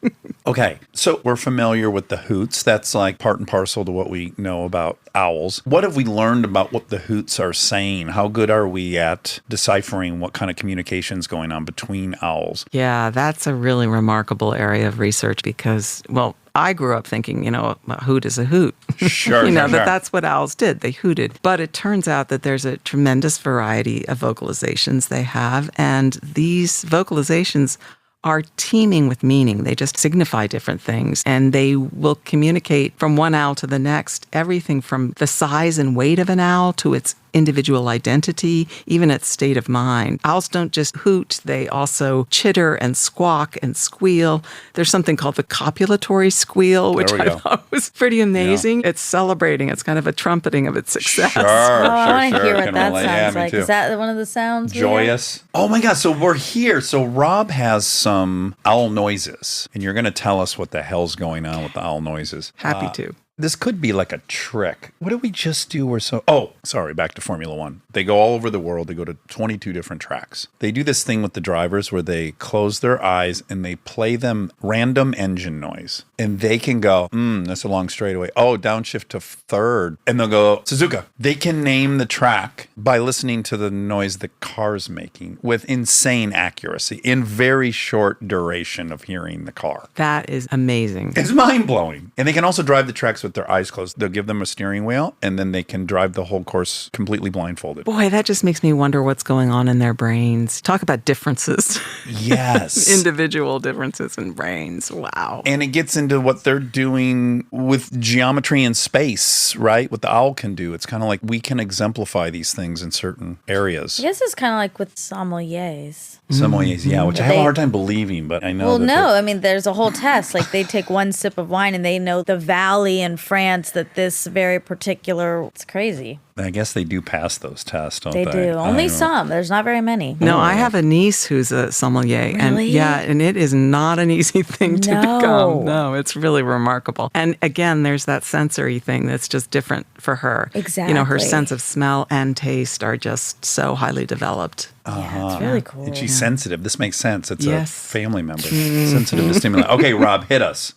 Okay, so we're familiar with the hoots. That's like part and parcel to what we know about owls. What have we learned about what the hoots are saying? How good are we at deciphering what kind of communication is going on between owls? Yeah, that's a really remarkable area of research because, well, I grew up thinking, you know, a hoot is a hoot. Sure, you know, sure. that's what owls did. They hooted. But it turns out that there's a tremendous variety of vocalizations they have. And these vocalizations are teeming with meaning. They just signify different things. And they will communicate from one owl to the next, everything from the size and weight of an owl to its individual identity, even its state of mind. Owls don't just hoot, they also chitter and squawk and squeal. There's something called the copulatory squeal, which There we I go. thought was pretty amazing. It's celebrating, it's kind of a trumpeting of its success. Oh, I want to hear what Can that relate. sounds me like. too. Is that one of the sounds? we hear? Joyous. Oh my God. So we're here. So Rob has some owl noises, and you're going to tell us what the hell's going on with the owl noises. Happy to. This could be like a trick. What did we just do? Oh, sorry. Back to Formula One. They go all over the world. They go to 22 different tracks. They do this thing with the drivers where they close their eyes and they play them random engine noise. And they can go, that's a long straightaway. Oh, downshift to third. And they'll go, Suzuka. They can name the track by listening to the noise the car's making with insane accuracy in very short duration of hearing the car. That is amazing. It's mind-blowing. And they can also drive the tracks with their eyes closed. They'll give them a steering wheel, and then they can drive the whole course completely blindfolded. Boy, that just makes me wonder what's going on in their brains. Talk about differences. Yes. Individual differences in brains. Wow. And it gets into what they're doing with geometry and space, right? What the owl can do. It's kind of like we can exemplify these things in certain areas. I guess it's kind of like with sommeliers. Some ways, yeah, which I have a They- hard time believing, but I know Well, that no, they're- I mean, there's a whole test. Like they take one sip of wine and they know the valley in France that this very particular, it's crazy. I guess they do pass those tests, don't They they? do. I Only know. some. There's not very many. No, I have a niece who's a sommelier. And Really? yeah, and it is not an easy thing to No. become. No, it's really remarkable. And again, there's that sensory thing that's just different for her. You know, her Exactly. sense of smell and taste are just so highly developed. Yeah, it's really cool. And she's sensitive. This makes sense. It's Yes. a family member. Sensitive to stimuli. Okay, Rob, hit us.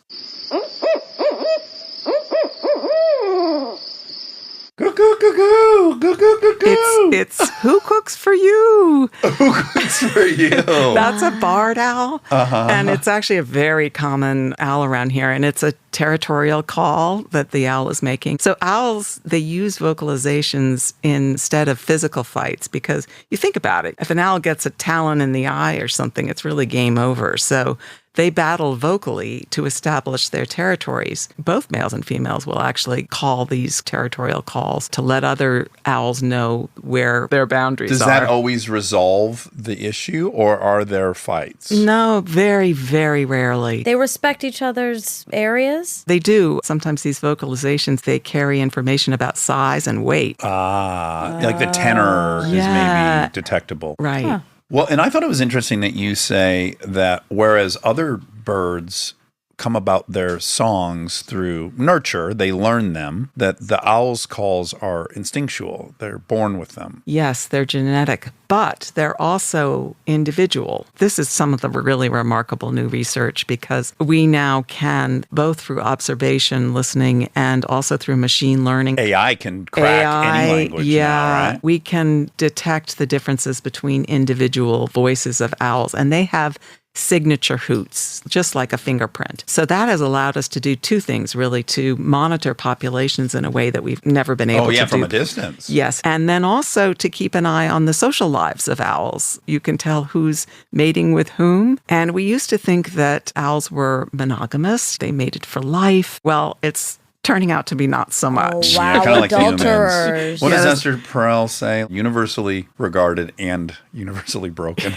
Goo, goo, goo, goo. Goo, goo, goo, goo. It's who cooks for you? It's for you. That's a barred owl. And it's actually a very common owl around here. And it's a territorial call that the owl is making. So owls, they use vocalizations instead of physical fights because you think about it. If an owl gets a talon in the eye or something, it's really game over. So they battle vocally to establish their territories. Both males and females will actually call these territorial calls to let other owls know where their boundaries Does are. that always resolve the issue, or are there fights? No, very, very rarely. They respect each other's areas. They do. Sometimes these vocalizations, they carry information about size and weight. Like the tenor is Yeah. maybe detectable. Right. Well, and I thought it was interesting that you say that whereas other birds come about their songs through nurture, they learn them, that the owl's calls are instinctual. They're born with them. Yes, they're genetic, but they're also individual. This is some of the really remarkable new research because we now can, both through observation, listening, and also through machine learning. AI can crack any language now, right? We can detect the differences between individual voices of owls, and they have signature hoots, just like a fingerprint. So that has allowed us to do two things, really, to monitor populations in a way that we've never been able to do. From a distance. Yes. And then also to keep an eye on the social lives of owls. You can tell who's mating with whom. And we used to think that owls were monogamous. They mated for life. Well, it's turning out to be not so much. Oh, wow. Kind of like Adulterers. humans. What does Esther Perel say? Universally regarded and universally broken.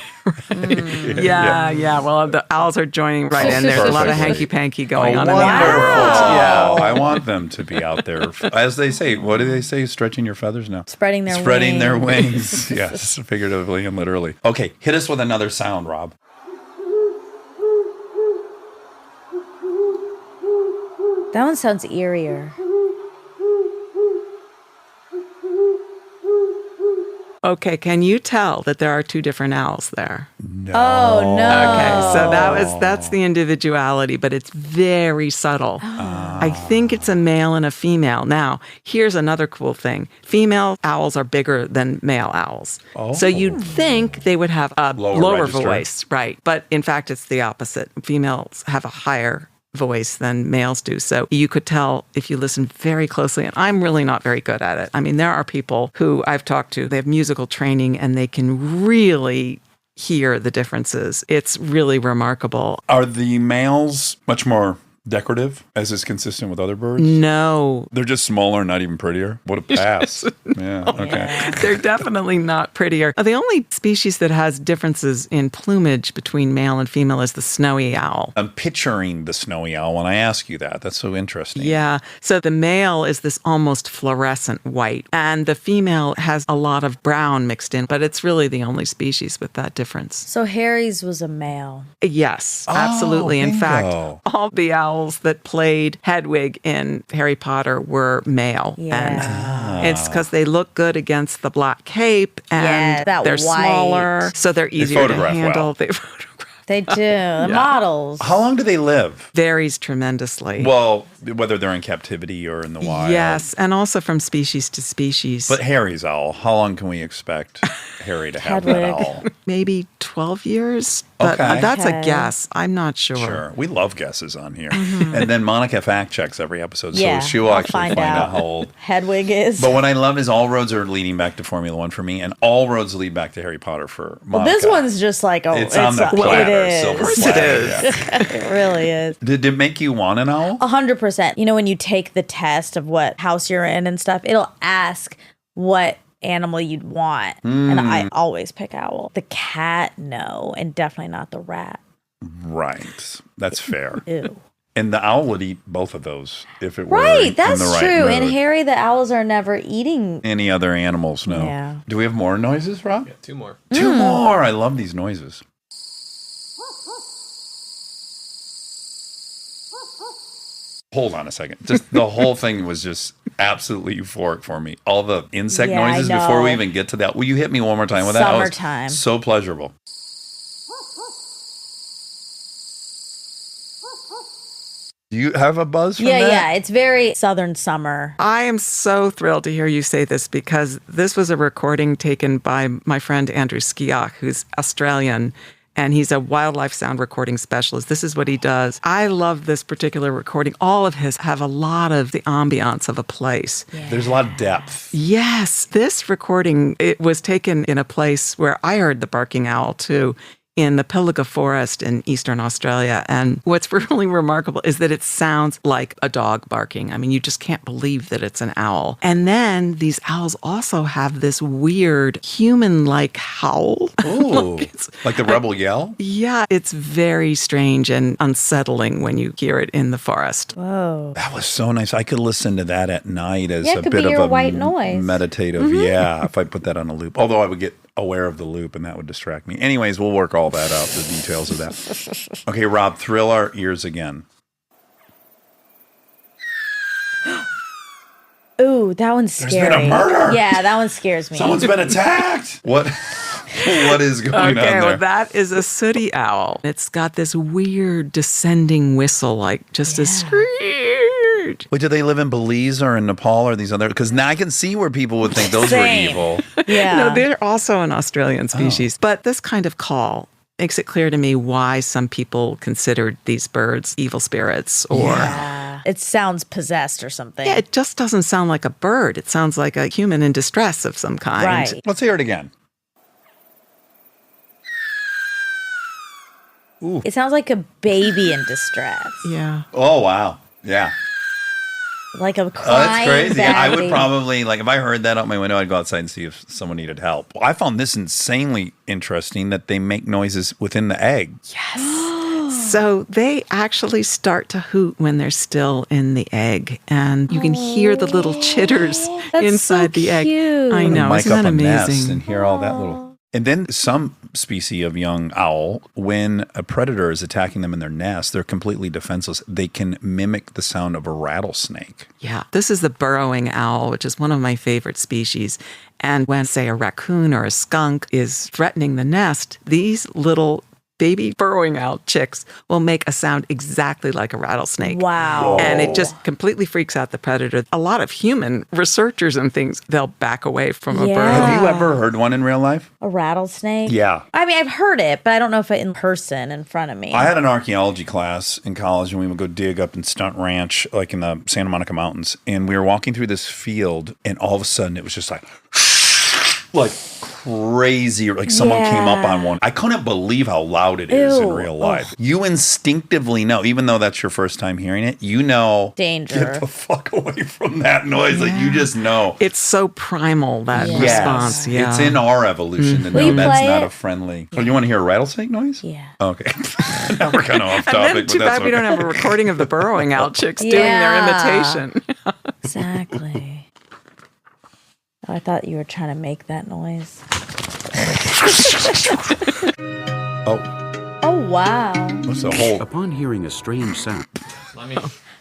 Yeah. Well, the owls are joining right in. There's a lot of hanky-panky going on in the Wonderful. world. Yeah, I want them to be out there. As they say, what do they say? Stretching your feathers? No. Spreading their wings. Yes, figuratively and literally. Okay, hit us with another sound, Rob. That one sounds eerier. Okay, can you tell that there are two different owls there? No. Oh, no. Okay, so that's the individuality, but it's very subtle. I think it's a male and a female. Now, here's another cool thing. Female owls are bigger than male owls. So you'd think they would have a lower register. voice, right? But in fact, it's the opposite. Females have a higher voice than males do. So you could tell if you listen very closely, and I'm really not very good at it. I mean, there are people who I've talked to, they have musical training and they can really hear the differences. It's really remarkable. Are the males much more decorative, as is consistent with other birds? No, They're just smaller, not even prettier. What a pass. Yeah, okay. they're definitely not prettier. The only species that has differences in plumage between male and female is the snowy owl. I'm picturing the snowy owl when I ask you that. That's so interesting. Yeah. So the male is this almost fluorescent white, and the female has a lot of brown mixed in, but it's really the only species with that difference. So Harry's was a male. Yes, absolutely. In fact, bingo. all the owls that played Hedwig in Harry Potter were male. Yeah. And it's because they look good against the black cape and Yeah, that they're white. smaller, so they're easier to photograph handle. well. They photograph. They do. The models. How long do they live? Varies tremendously. Well, whether they're in captivity or in the wild. Yes, and also from species to species. But Harry's owl, how long can we expect Harry to have that Hedwig. owl? Maybe 12 years, but Okay. that's a Okay. guess. I'm not sure. Sure. We love guesses on here. And then Monica fact checks every episode, Yeah, so she will I'll actually find find out out. how old. Hedwig is. But what I love is all roads are leading back to Formula One for me, and all roads lead back to Harry Potter for Monica. This one's just like, It's on the it platter, is. silver Of course it platter. is. Yeah. It really is. Did it make you want an owl? 100%. You know, when you take the test of what house you're in and stuff, it'll ask what animal you'd want. And I always pick owl. The cat, no. And definitely not the rat. Right. That's fair. Ew. And the owl would eat both of those if it were Right, in that's the right true. mood. And Harry, the owls are never eating. Any other animals? No. Yeah. Do we have more noises, Rob? Two more. Two more. I love these noises. Hold on a second. Just the whole thing was just absolutely euphoric for me. All the insect Yeah, I noises before we know. even get to that. Will you hit me one more time with that? That was Summertime. so pleasurable. Do you have a buzz from Yeah, that? yeah. It's very southern summer. I am so thrilled to hear you say this because this was a recording taken by my friend Andrew Skiach, who's Australian, and he's a wildlife sound recording specialist. This is what he does. I love this particular recording. All of his have a lot of the ambiance of a place. There's a lot of depth. Yes, this recording, it was taken in a place where I heard the barking owl too, in the Pilliga Forest in eastern Australia. And what's really remarkable is that it sounds like a dog barking. I mean, you just can't believe that it's an owl. And then these owls also have this weird human-like howl. Ooh, like the rebel yell? Yeah, it's very strange and unsettling when you hear it in the forest. Whoa. That was so nice. I could listen to that at night as Yeah, it a could bit be of your a white noise. meditative. Yeah, if I put that on a loop. Although I would get aware of the loop, and that would distract me. Anyways, we'll work all that out, the details of that. Okay, Rob, thrill our ears again. Ooh, that one's scary. been a murder. Yeah, that one scares me. Someone's been attacked. What is going on Okay, there? well, that is a sooty owl. It's got this weird descending whistle, like just a screech. Wait, do they live in Belize or in Nepal or these other? Because now I can see where people would think those were Same. evil. Yeah. No, they're also an Australian species. But this kind of call makes it clear to me why some people considered these birds evil spirits or... Yeah. It sounds possessed or something. Yeah, it just doesn't sound like a bird. It sounds like a human in distress of some kind. Right. Let's hear it again. It sounds like a baby in distress. Yeah. Oh, wow. Yeah. Like a Oh, crying that's crazy. bad I would baby. probably, like, if I heard that out my window, I'd go outside and see if someone needed help. I found this insanely interesting that they make noises within the egg. So they actually start to hoot when they're still in the egg. And you can hear the little chitters That's inside so the egg. cute. I know. Mic Isn't up that a nest amazing? and hear all that little. And then some species of young owl, when a predator is attacking them in their nest, they're completely defenseless. They can mimic the sound of a rattlesnake. Yeah, this is the burrowing owl, which is one of my favorite species. And when, say, a raccoon or a skunk is threatening the nest, these little baby burrowing owl chicks will make a sound exactly like a rattlesnake. Wow. And it just completely freaks out the predator. A lot of human researchers and things, they'll back away from a Yeah. bird. Have you ever heard one in real life? A rattlesnake? Yeah. I mean, I've heard it, but I don't know if it in person in front of me. I had an archaeology class in college, and we would go dig up in Stunt Ranch, like in the Santa Monica Mountains. And we were walking through this field, and all of a sudden it was just like crazy, like someone came up on one. I couldn't believe how loud it is in Ew. real life. You instinctively know, even though that's your first time hearing it, you know, Danger. get the fuck away from that noise. Like, you just know. It's so primal, that Yeah. response. Yeah. It's in our evolution to Will know you that's play not it? a friendly. Oh, you want to hear a rattlesnake noise? Yeah. Okay. Now we're kind of off And topic. then too but that's bad we don't have a recording of the burrowing owl chicks doing their Yeah. imitation. Exactly. Oh, I thought you were trying to make that noise. Oh, Oh, wow. what's the whole? Upon hearing a strange sound,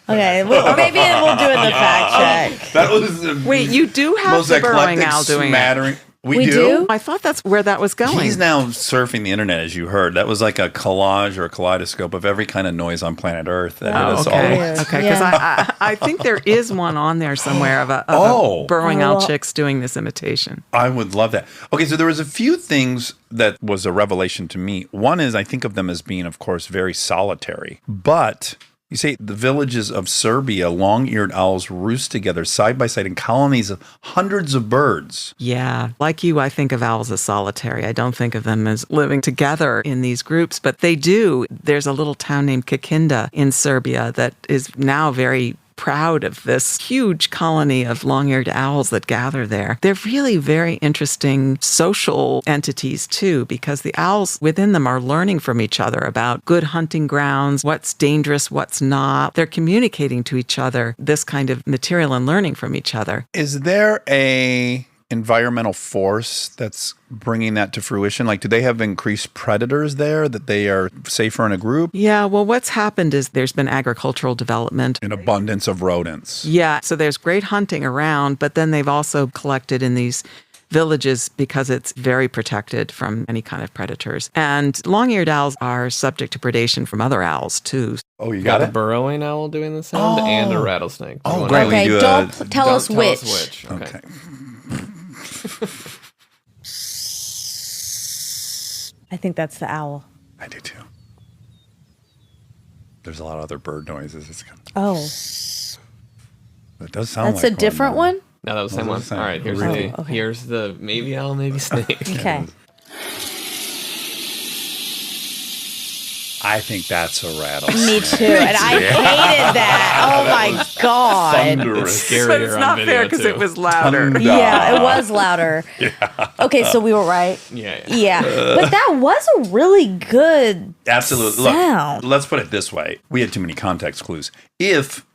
Okay, well, maybe we'll do it in the fact check. That was the Wait, you do have most the burrowing eclectic owl doing it. smattering. We do? I thought that's where that was going. He's now surfing the internet, as you heard. That was like a collage or a kaleidoscope of every kind of noise on planet Earth. That hit us all. Weird. Okay, because Yeah. I think there is one on there somewhere of a Oh. burrowing Oh, owl well. chicks doing this imitation. I would love that. Okay, so there was a few things that was a revelation to me. One is I think of them as being, of course, very solitary. But you say the villages of Serbia, long-eared owls roost together side by side in colonies of hundreds of birds. Yeah, like you, I think of owls as solitary. I don't think of them as living together in these groups, but they do. There's a little town named Kikinda in Serbia that is now very proud of this huge colony of long-eared owls that gather there. They're really very interesting social entities too, because the owls within them are learning from each other about good hunting grounds, what's dangerous, what's not. They're communicating to each other this kind of material and learning from each other. Is there a environmental force that's bringing that to fruition? Like, do they have increased predators there that they are safer in a group? Yeah, well, what's happened is there's been agricultural development. An abundance of rodents. Yeah, so there's great hunting around, but then they've also collected in these villages because it's very protected from any kind of predators. And long-eared owls are subject to predation from other owls too. Oh, you Got got a it? burrowing owl doing the sound and a rattlesnake. Do you Oh, wanna- great. Okay, do don't a- tell Don't us tell which. us which. Okay. Okay. I think that's the owl. I do too. There's a lot of other bird noises. It's kind Oh, of, it does sound that's like a different though. one? No, that was the same Those are one. the same. All right, here's Really? the Okay. here's the maybe owl, maybe snake. Okay. I think that's a rattlesnake. Me too. And I hated that. Oh my God. Thunderous. Scarier But it's on not video, fair because too. it was louder. Thunder. Yeah, it was louder. Okay, so we were right. Yeah. Yeah. But that was a really good Absolutely. sound. Look, let's put it this way. We had too many context clues. If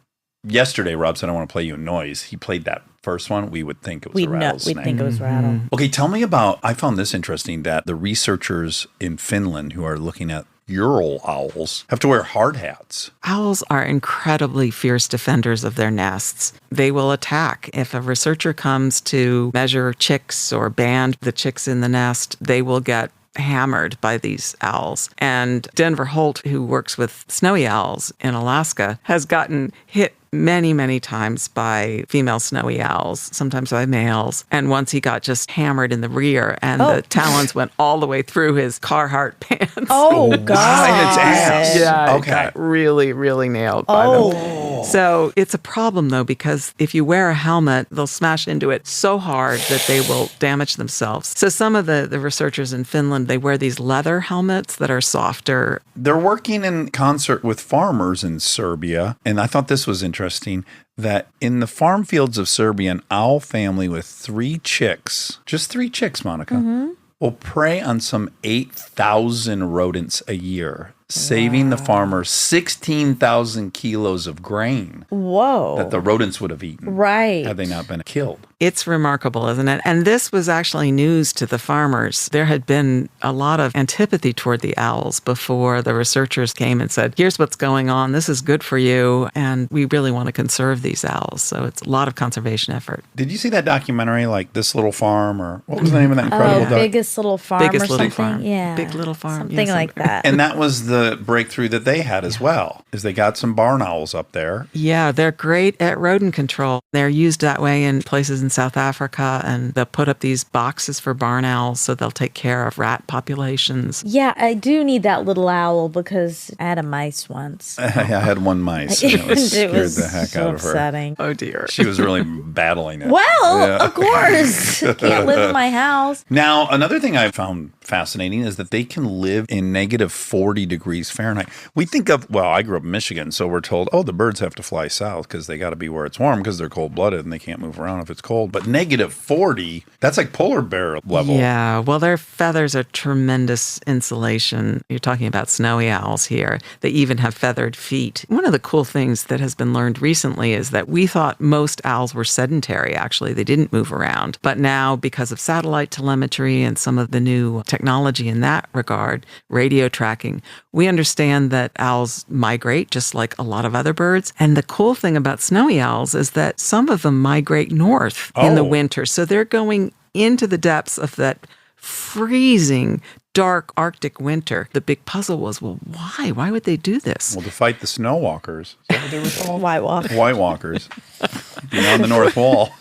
Yesterday, Rob said, I want to play you a noise. He played that first one. We would think it was We'd a know. rattlesnake. We'd think it was rattle. Okay, tell me about, I found this interesting, that the researchers in Finland who are looking at Ural owls have to wear hard hats. Owls are incredibly fierce defenders of their nests. They will attack. If a researcher comes to measure chicks or band the chicks in the nest, they will get hammered by these owls. And Denver Holt, who works with snowy owls in Alaska, has gotten hit many, many times by female snowy owls, sometimes by males. And once he got just hammered in the rear, and the talons went all the way through his Carhartt pants. Oh, God. And its ass. Yeah, Okay. it got really, really nailed by them. So it's a problem, though, because if you wear a helmet, they'll smash into it so hard that they will damage themselves. So some of the researchers in Finland, they wear these leather helmets that are softer. They're working in concert with farmers in Serbia. And I thought this was interesting, that in the farm fields of Serbia, an owl family with 3 chicks, just 3 chicks, Monica, will prey on some 8,000 rodents a year, saving the farmer 16,000 kilos of grain Whoa. that the rodents would have eaten Right. had they not been killed. It's remarkable, isn't it? And this was actually news to the farmers. There had been a lot of antipathy toward the owls before the researchers came and said, here's what's going on. This is good for you. And we really want to conserve these owls. So it's a lot of conservation effort. Did you see that documentary, like This Little Farm, or what was the name of that incredible doc? Biggest Little Farm Biggest or Little something? Farm. Yeah. Big Little Farm. Something Yes, like that. And that was the breakthrough that they had as well, is they got some barn owls up there. Yeah, they're great at rodent control. They're used that way in places in South Africa, and they'll put up these boxes for barn owls so they'll take care of rat populations. Yeah, I do need that little owl because I had a mice once. I had one mice, and it scared the heck so out of her. upsetting. Oh, dear. She was really battling it. Well, Yeah. of course. Can't live in my house. Now, another thing I found fascinating is that they can live in negative 40 degrees Fahrenheit. We think of, well, I grew up in Michigan, so we're told, oh, the birds have to fly south because they got to be where it's warm because they're cold-blooded and they can't move around if it's cold. But negative 40, that's like polar bear level. Yeah, well, their feathers are tremendous insulation. You're talking about snowy owls here. They even have feathered feet. One of the cool things that has been learned recently is that we thought most owls were sedentary, actually. They didn't move around. But now, because of satellite telemetry and some of the new technology in that regard, radio tracking, we understand that owls migrate just like a lot of other birds. And the cool thing about snowy owls is that some of them migrate north in the Oh. winter. So they're going into the depths of that freezing, dark Arctic winter. The big puzzle was, well, why? Why would they do this? Well, to fight the snow walkers. Is that what they were called? White walk. White walkers. Beyond the North Wall.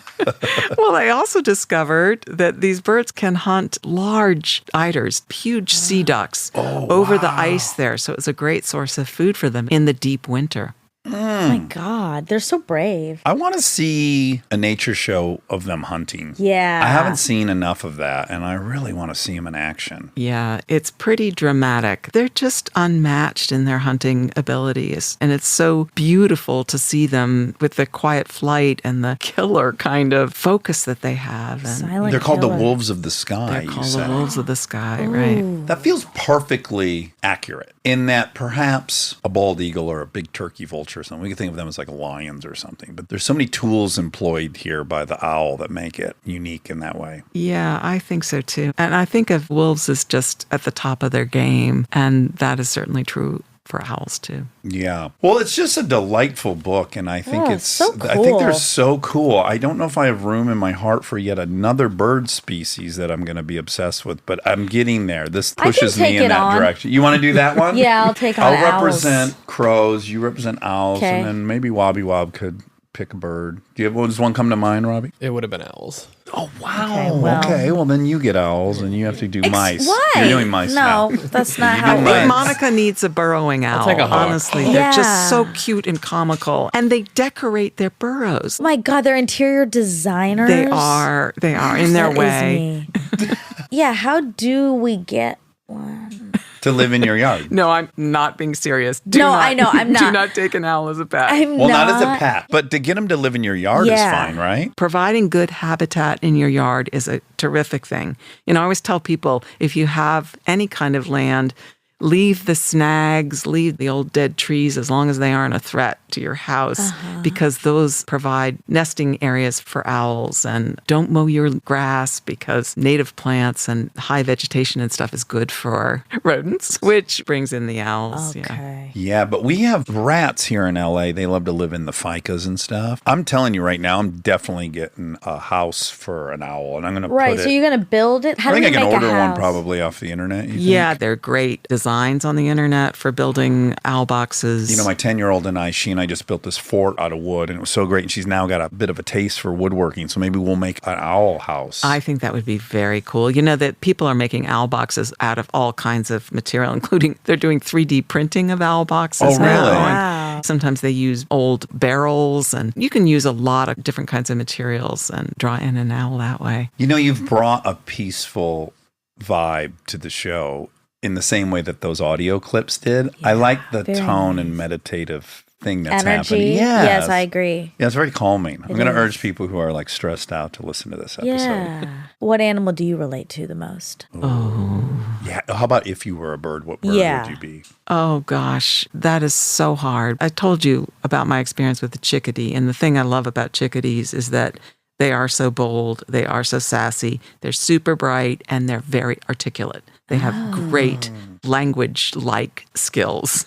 Well, I also discovered that these birds can hunt large eiders, huge sea ducks, over the ice there. So it's a great source of food for them in the deep winter. Oh my God. They're so brave. I want to see a nature show of them hunting. Yeah. I haven't seen enough of that, and I really want to see them in action. Yeah, it's pretty dramatic. They're just unmatched in their hunting abilities. And it's so beautiful to see them with the quiet flight and the killer kind of focus that they have. And Silent They're called killer. the wolves of the sky, they're you called the said. wolves of the sky, right? That feels perfectly accurate in that perhaps a bald eagle or a big turkey vulture or something, we could think of them as like lions or something. But there's so many tools employed here by the owl that make it unique in that way. Yeah, I think so too. And I think of wolves as just at the top of their game. And that is certainly true for owls too. Yeah. Well, it's just a delightful book, and I think Oh, it's so I think they're cool. so cool. I don't know if I have room in my heart for yet another bird species that I'm going to be obsessed with, but I'm getting there. This I can pushes me take in it that on. direction. You want to do that one? Yeah, I'll take on I'll owls. represent crows, you represent owls, Okay. and then maybe Wobby Wob could pick a bird. Do you have, does one come to mind, Robbie? It would have been owls. Oh, wow. Okay, well- Okay, well, then you get owls, and you have to do mice. Why? You're doing mice No, now. that's not You how do it mice. works. Monica needs a burrowing owl. take a hawk. Honestly, they're just Yeah. so cute and comical. And they decorate their burrows. Oh my God, they're interior designers. They are in their That is way. me. Yeah, how do we get one? To live in your yard. No, I'm not being serious. No, I know, I'm Do not. not take an owl as a pet. Well, not as a pet, but to get them to live in your yard Yeah. is fine, right? Providing good habitat in your yard is a terrific thing. You know, I always tell people if you have any kind of land, leave the snags, leave the old dead trees as long as they aren't a threat to your house, because those provide nesting areas for owls. And don't mow your grass because native plants and high vegetation and stuff is good for rodents, which brings in the owls. Yeah. Okay. Yeah, but we have rats here in LA. They love to live in the ficas and stuff. I'm telling you right now, I'm definitely getting a house for an owl, and I'm going to Right. put So it. you're going to build it? How I do think we I can make a order one house? probably off the internet. You think? Yeah, they're great designs on the internet for building owl boxes. You know, my 10-year-old and she and I just built this fort out of wood, and it was so great. And she's now got a bit of a taste for woodworking, so maybe we'll make an owl house. I think that would be very cool. You know that people are making owl boxes out of all kinds of material, including they're doing 3D printing of owl boxes Oh, now. really? And Wow. sometimes they use old barrels, and you can use a lot of different kinds of materials and draw in an owl that way. You know, you've brought a peaceful vibe to the show in the same way that those audio clips did. I like the very tone and meditative thing that's Energy. happening. Yes, I agree. Yeah, it's very calming. I'm It going to is. urge people who are like stressed out to listen to this episode. Yeah. What animal do you relate to the most? Yeah. How about if you were a bird, what bird Yeah. would you be? Oh gosh, that is so hard. I told you about my experience with the chickadee, and the thing I love about chickadees is that they are so bold, they are so sassy, they're super bright, and they're very articulate. They have great language-like skills.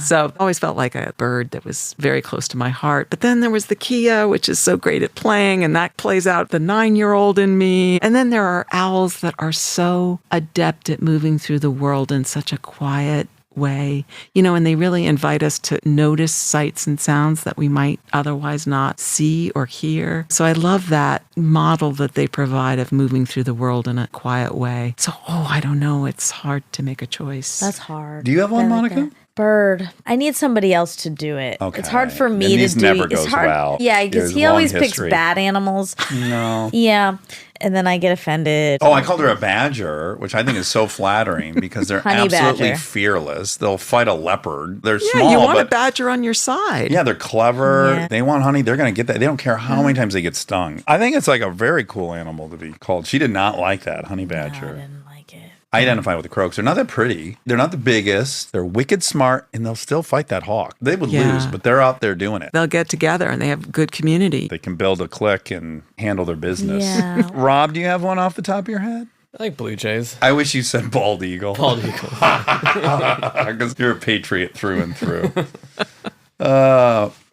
So I've always felt like a bird that was very close to my heart. But then there was the Kia, which is so great at playing, and that plays out the 9-year-old in me. And then there are owls that are so adept at moving through the world in such a quiet way, you know, and they really invite us to notice sights and sounds that we might otherwise not see or hear. So I love that model that they provide of moving through the world in a quiet way. So, I don't know. It's hard to make a choice. That's hard. Do you have one, I like Monica? that. Bird. I need somebody else to do it. Okay. It's hard for me Then to these do. never It's goes hard. well. Yeah, because There's he long always picks history. bad animals. No. Yeah. And then I get offended. Oh, I called her a badger, which I think is so flattering because they're Honey absolutely badger. fearless. They'll fight a leopard. They're yeah, small, you want a but badger on your side. yeah, they're clever. Yeah. They want honey. They're going to get that. They don't care how many times they get stung. I think it's like a very cool animal to be called. She did not like that, honey I badger. didn't like it. I identify with the croaks. They're not that pretty. They're not the biggest. They're wicked smart, and they'll still fight that hawk. They would Yeah. lose, but they're out there doing it. They'll get together and they have good community. They can build a clique and handle their business. Yeah. Rob, do you have one off the top of your head? I like blue jays. I wish you said bald eagle. Bald eagle. Because you're a patriot through and through.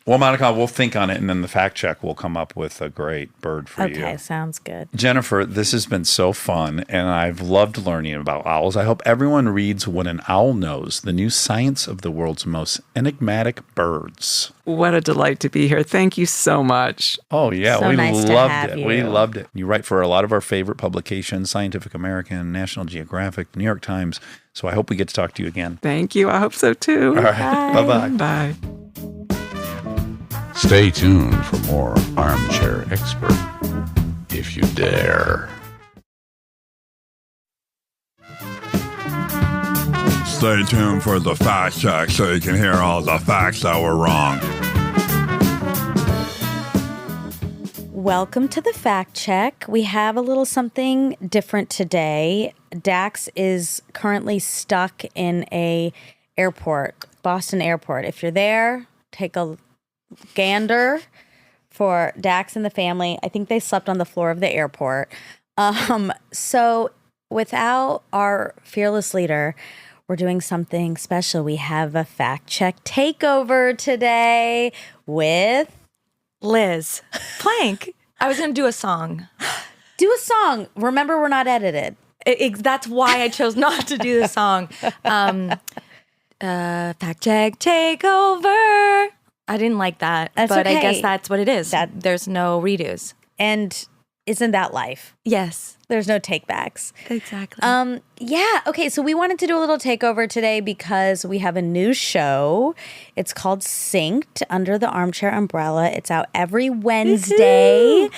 Well, Monica, we'll think on it, and then the fact check will come up with a great bird for you. Okay, sounds good. Jennifer, this has been so fun, and I've loved learning about owls. I hope everyone reads What an Owl Knows, the new science of the world's most enigmatic birds. What a delight to be here. Thank you so much. Oh, yeah, So we nice to loved have it. you. We loved it. You write for a lot of our favorite publications, Scientific American, National Geographic, New York Times, so I hope we get to talk to you again. Thank you. I hope so too. All right, bye-bye. Bye. Stay tuned for more Armchair Expert, if you dare. Stay tuned for the fact check so you can hear all the facts that were wrong. Welcome to the fact check. We have a little something different today. Dax is currently stuck in a airport, Boston airport. If you're there, take a gander for Dax and the family. I think they slept on the floor of the airport. So without our fearless leader, we're doing something special. We have a fact check takeover today with Liz. Plank. I was going to do a song. do a song. Remember, we're not edited. That's why I chose not to do the song. Fact check takeover. I didn't like that, That's but I okay. guess that's what it is. That- There's no redos. And isn't that life? Yes, There's no takebacks. exactly. Yeah. Okay. So we wanted to do a little takeover today because we have a new show. It's called Synced under the Armchair umbrella. It's out every Wednesday.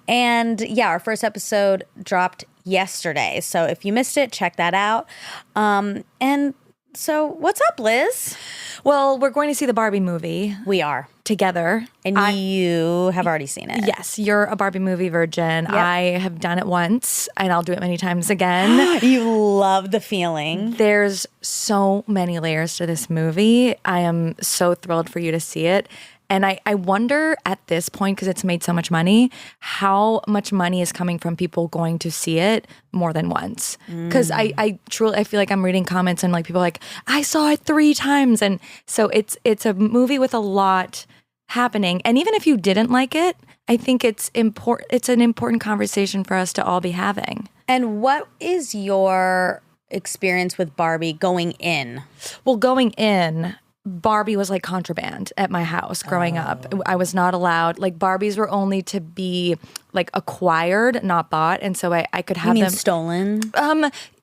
And yeah, our first episode dropped yesterday. So if you missed it, check that out. And so what's up, Liz? Well, we're going to see the Barbie movie We are. together. And you have already seen it. Yes, you're a Barbie movie virgin. I have done it once, and I'll do it many times again. You love the feeling. There's so many layers to this movie. I am so thrilled for you to see it. And I wonder at this point, because it's made so much money, how much money is coming from people going to see it more than once. Because I truly feel like I'm reading comments and like people are like, I saw it 3 times. And so it's a movie with a lot happening. And even if you didn't like it, I think it's an important conversation for us to all be having. And what is your experience with Barbie going in? Well, going in, Barbie was like contraband at my house growing up. I was not allowed, like Barbies were only to be like acquired, not bought. And so I could have You mean them stolen?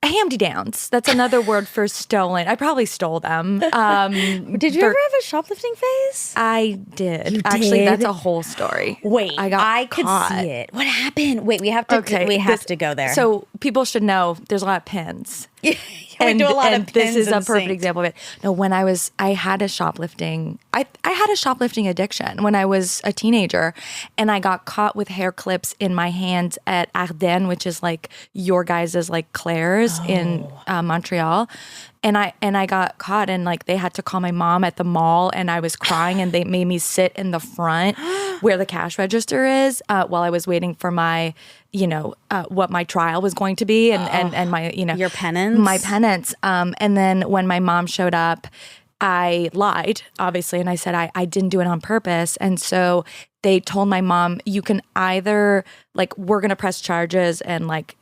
Hamdy-downs. That's another word for stolen. I probably stole them. Did you ever have a shoplifting phase? I did. You Actually, did? that's a whole story. Wait, I could caught. see it. What happened? Wait, we have to to go there. So people should know there's a lot of pins. we do a lot of this pins is a and perfect sinks. example of it. No, when I had a shoplifting, I had a shoplifting addiction when I was a teenager, and I got caught with hair clips in my hands at Ardennes, which is like your guys' like Claire's in Montreal. And I got caught, and like they had to call my mom at the mall, and I was crying, and they made me sit in the front where the cash register is while I was waiting for my, what my trial was going to be, and my, Your penance? my penance. And then when my mom showed up, I lied, obviously, and I said I didn't do it on purpose. And so they told my mom, you can either like we're gonna press charges and like,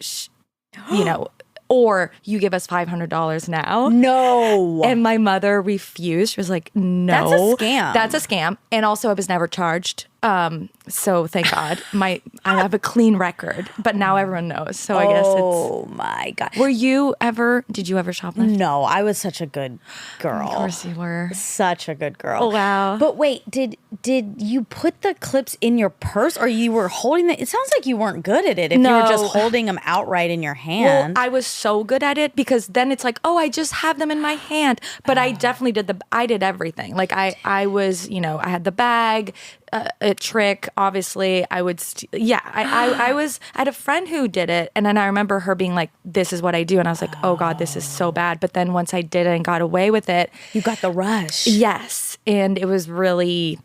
or you give us $500 now. No. And my mother refused. She was like, no. That's a scam. That's a scam. And also I was never charged. So thank God. I have a clean record, but now everyone knows. So I guess Oh my God. did you ever shoplift? No, I was such a good girl. Of course you were. Such a good girl. Oh, wow. But wait, did you put the clips in your purse, or you were holding them? It sounds like you weren't good at it if you were just No. holding them outright in your Well, hand. I was so good at it because then it's like, oh, I just have them in my hand. But I definitely I did everything. Like I was, I had the bag, a trick, obviously. I would, I had a friend who did it. And then I remember her being like, this is what I do. And I was like, oh God, this is so bad. But then once I did it and got away with it. You got the rush. Yes. And it was really,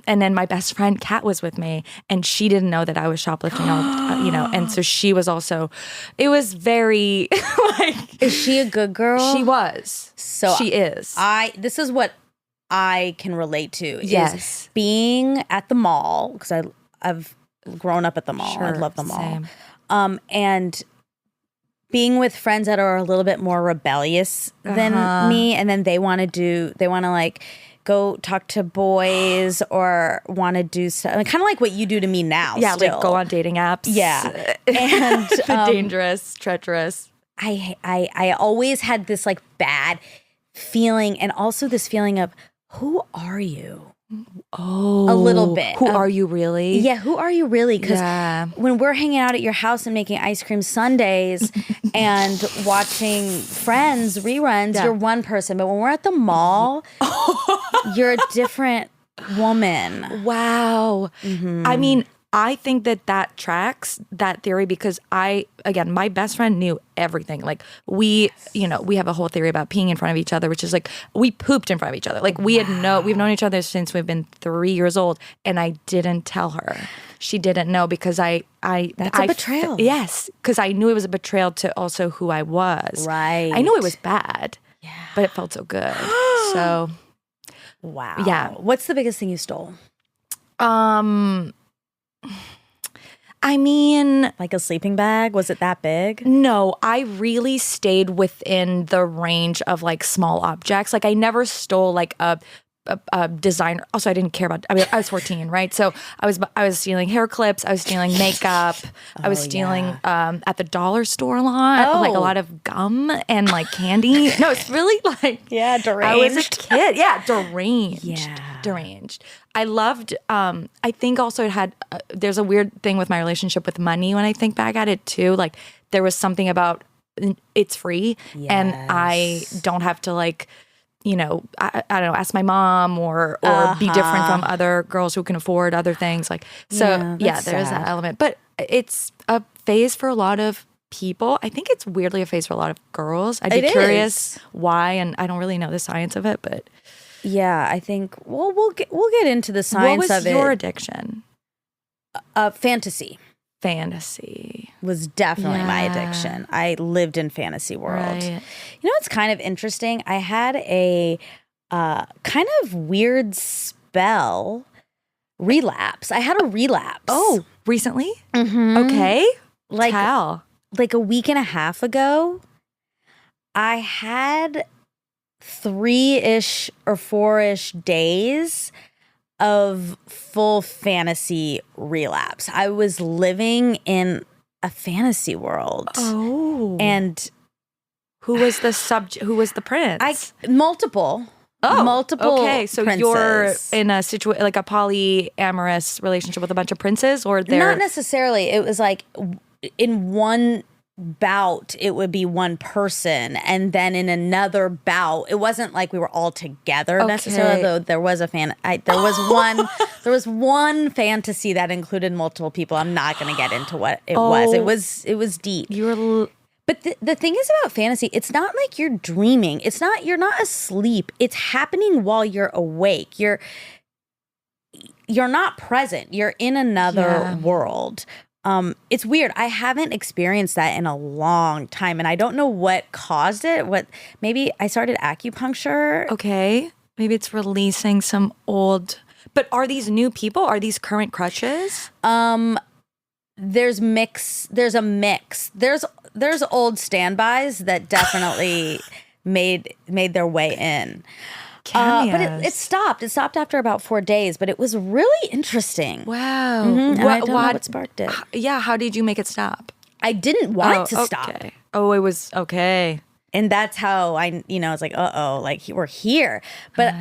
And then my best friend, Kat, was with me, and she didn't know that I was shoplifting, and so she was also, it was very, Is she a good girl? she was. So she is. This is what I can relate to. Is Yes. being at the mall, because I've grown up at the mall. I Sure, love the mall. same. And being with friends that are a little bit more rebellious than me, and then they want to like go talk to boys or want to do stuff, kind of like what you do to me now. Yeah, still. like go on dating apps. Yeah, and dangerous, treacherous. I always had this like bad feeling, and also this feeling of, who are you? Oh, A little bit. Who are you really? Yeah, who are you really? Because Yeah. when we're hanging out at your house and making ice cream sundaes and watching Friends reruns, Yeah. you're one person. But when we're at the mall, you're a different woman. Wow. I mean, I think that tracks, that theory, because my best friend knew everything. Like we have a whole theory about peeing in front of each other, which is like we pooped in front of each other. Like we've known each other since we've been 3 years old, and I didn't tell her. She didn't know because that's a betrayal. Yes, because I knew it was a betrayal to also who I was. Right. I knew it was bad. Yeah. But it felt so good. So Wow. Yeah. What's the biggest thing you stole? I mean, Like a sleeping bag? Was it that big? no, I really stayed within the range of like small objects. Like I never stole like a designer. Also, I didn't care about. I mean, I was 14, right? So I was stealing hair clips. I was stealing makeup. I was stealing at the dollar store a lot, like a lot of gum and like candy. No, it's really like Yeah, I was a kid. Yeah, deranged. Yeah. Deranged. I loved, I think also it had, there's a weird thing with my relationship with money when I think back at it too. Like there was something about it's free and I don't have to like I don't know, ask my mom or be different from other girls who can afford other things. Like, so that's there is that sad. element, but it's a phase for a lot of people. I think it's weirdly a phase for a lot of girls. I'd be It curious is. why, and I don't really know the science of it, but Yeah, I think. Well, we'll get into the science what was of your it. addiction? Fantasy Fantasy. was definitely my Yeah. addiction. I lived in fantasy world. Right. You know what's kind of interesting? I had a kind of weird spell relapse. I had a relapse. Oh, recently? Mhm. Okay. like Tell. like a week and a half ago, I had 3-ish or 4-ish days of full fantasy relapse. I was living in a fantasy world. Oh. And who was the subject? Who was the prince? multiple. Oh, multiple. Okay, so princes. you're in a situation like a polyamorous relationship with a bunch of princes, or they're Not necessarily. It was like in one bout, it would be one person, and then in another bout, it wasn't like we were all together necessarily. Okay. Though there was there was one fantasy that included multiple people. I'm not going to get into what it was. It was deep. But the thing is about fantasy, it's not like you're dreaming. You're not asleep. It's happening while you're awake. You're not present. You're in another world. It's weird. I haven't experienced that in a long time, and I don't know what caused it. Maybe I started acupuncture. Okay, maybe it's releasing some old. But are these new people? Are these current crushes? There's a mix. There's old standbys that definitely made their way in. But it stopped. It stopped after about 4 days, but it was really interesting. Wow. And I don't know what sparked it. Yeah, how did you make it stop? I didn't want it to stop. Okay. Oh, it was okay. And that's how I was like, like we're here. But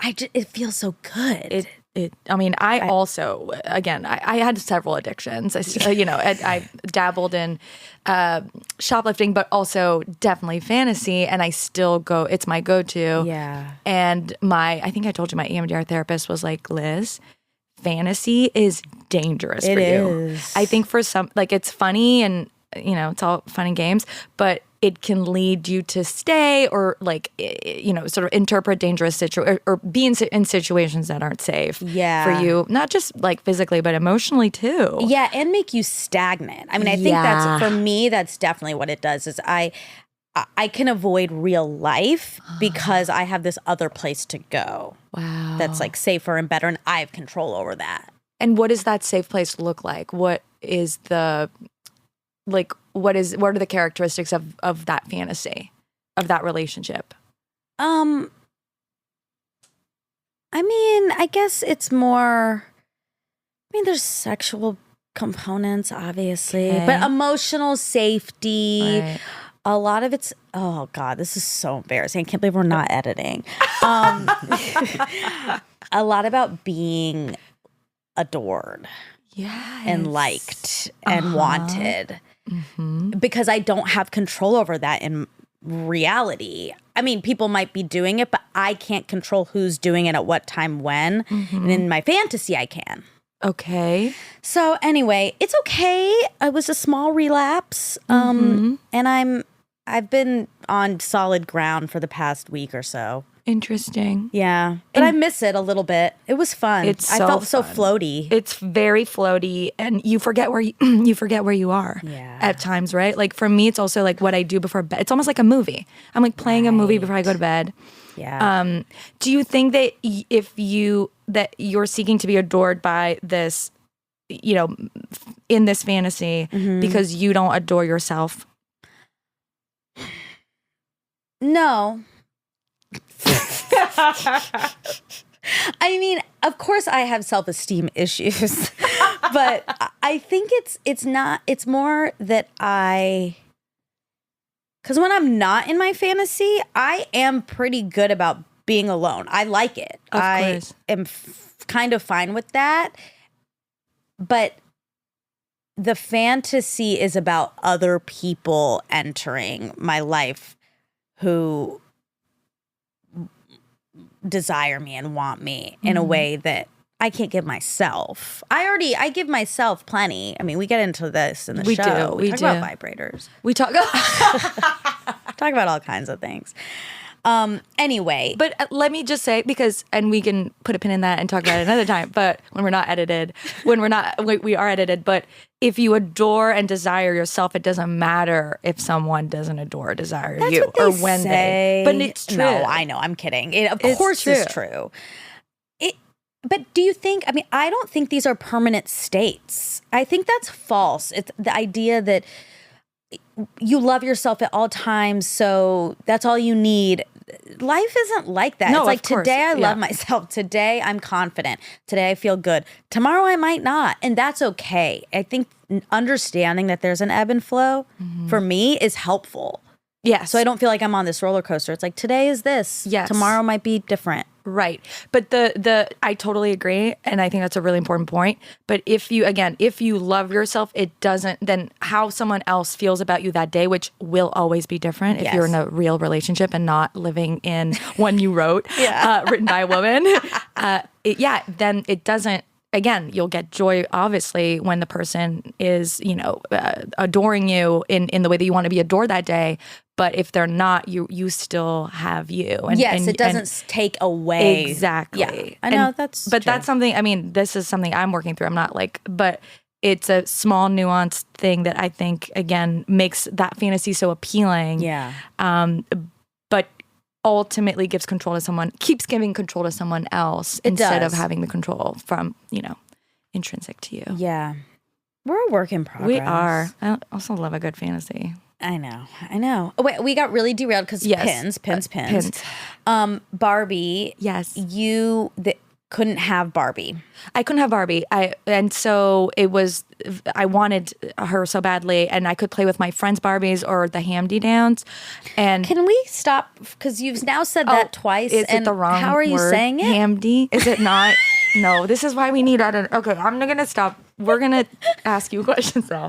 it feels so good. I also, again, I had several addictions. I dabbled in shoplifting, but also definitely fantasy. And I still go, it's my go-to. Yeah. And I think I told you my EMDR therapist was like, Liz, fantasy is dangerous for you. It is. I think for some, like it's funny and, it's all fun and games, but it can lead you to stay or like, sort of interpret dangerous situations or be in situations that aren't safe for you, not just like physically, but emotionally too. Yeah, and make you stagnant. I mean, I think that's, for me, that's definitely what it does is I can avoid real life because I have this other place to go. Wow. That's like safer and better, and I have control over that. And what does that safe place look like? What is the... Like, what are the characteristics of that fantasy, of that relationship? I mean, I guess it's more, there's sexual components, obviously, but emotional safety. Right. A lot of it's, oh God, this is so embarrassing. I can't believe we're not editing. A lot about being adored and liked and wanted. Mm-hmm. Because I don't have control over that in reality. I mean, people might be doing it, but I can't control who's doing it at what time when. And in my fantasy, I can. Okay. So anyway, it's okay. It was a small relapse. And I've been on solid ground for the past week or so. Interesting. Yeah. But I miss it a little bit. It was fun. I felt so fun. floaty. It's very floaty, and you forget where you forget where you are at times, right? Like for me, it's also like what I do before bed. It's almost like a movie. I'm like playing a movie before I go to bed. Yeah. Do you think that if you're seeking to be adored by this, in this fantasy because you don't adore yourself? No. I mean, of course I have self-esteem issues, but I think it's more that because when I'm not in my fantasy, I am pretty good about being alone. I like it. I am kind of fine with that. But the fantasy is about other people entering my life who desire me and want me in a way that I can't give myself. I give myself plenty. I mean, we get into this in the We show. do. We We talk do. about vibrators. We talk. Talk about all kinds of things. Anyway, But let me just say, because, and we can put a pin in that and talk about it another time, but when we're not edited, we are edited, but if you adore and desire yourself, it doesn't matter if someone doesn't adore or desire that's you what they or when say. but it's true. No, I know. I'm kidding. Of It's course it's true. true. But do you think, I mean, I don't think these are permanent states. I think that's false. It's the idea that you love yourself at all times, so that's all you need. Life isn't like that. No, it's like of course. today I love Yeah. myself. Today I'm confident. Today I feel good. Tomorrow I might not. And that's okay. I think understanding that there's an ebb and flow for me is helpful. Yeah. So I don't feel like I'm on this roller coaster. It's like today is this. Yes. Tomorrow might be different. Right. But the I totally agree, and I think that's a really important point. But if you love yourself, it doesn't, then how someone else feels about you that day, which will always be different if you're in a real relationship and not living in one you wrote, written by a woman. Then it doesn't. Again, you'll get joy, obviously, when the person is, adoring you in the way that you want to be adored that day. But if they're not, you still have you. And, Yes, it doesn't take away. Exactly. Yeah, I know that's But true. that's something, I mean, this is something I'm working through. I'm not but it's a small nuanced thing that I think, again, makes that fantasy so appealing. Yeah. But ultimately keeps giving control to someone else instead of does. having the control from, intrinsic to you. Yeah. We're a work in progress. We are. I also love a good fantasy. I know. Oh, wait, we got really derailed because Yes. pins. Pins. Barbie. Yes. You couldn't have Barbie. I couldn't have Barbie. And so I wanted her so badly, and I could play with my friends' Barbies or the Hamdy-Downs. And Can we stop? Because you've now said that twice. Is and it the wrong How are you word? saying it? Hamdy? Is it not? No, this is why we need okay, I'm going to stop. We're going to ask you questions now.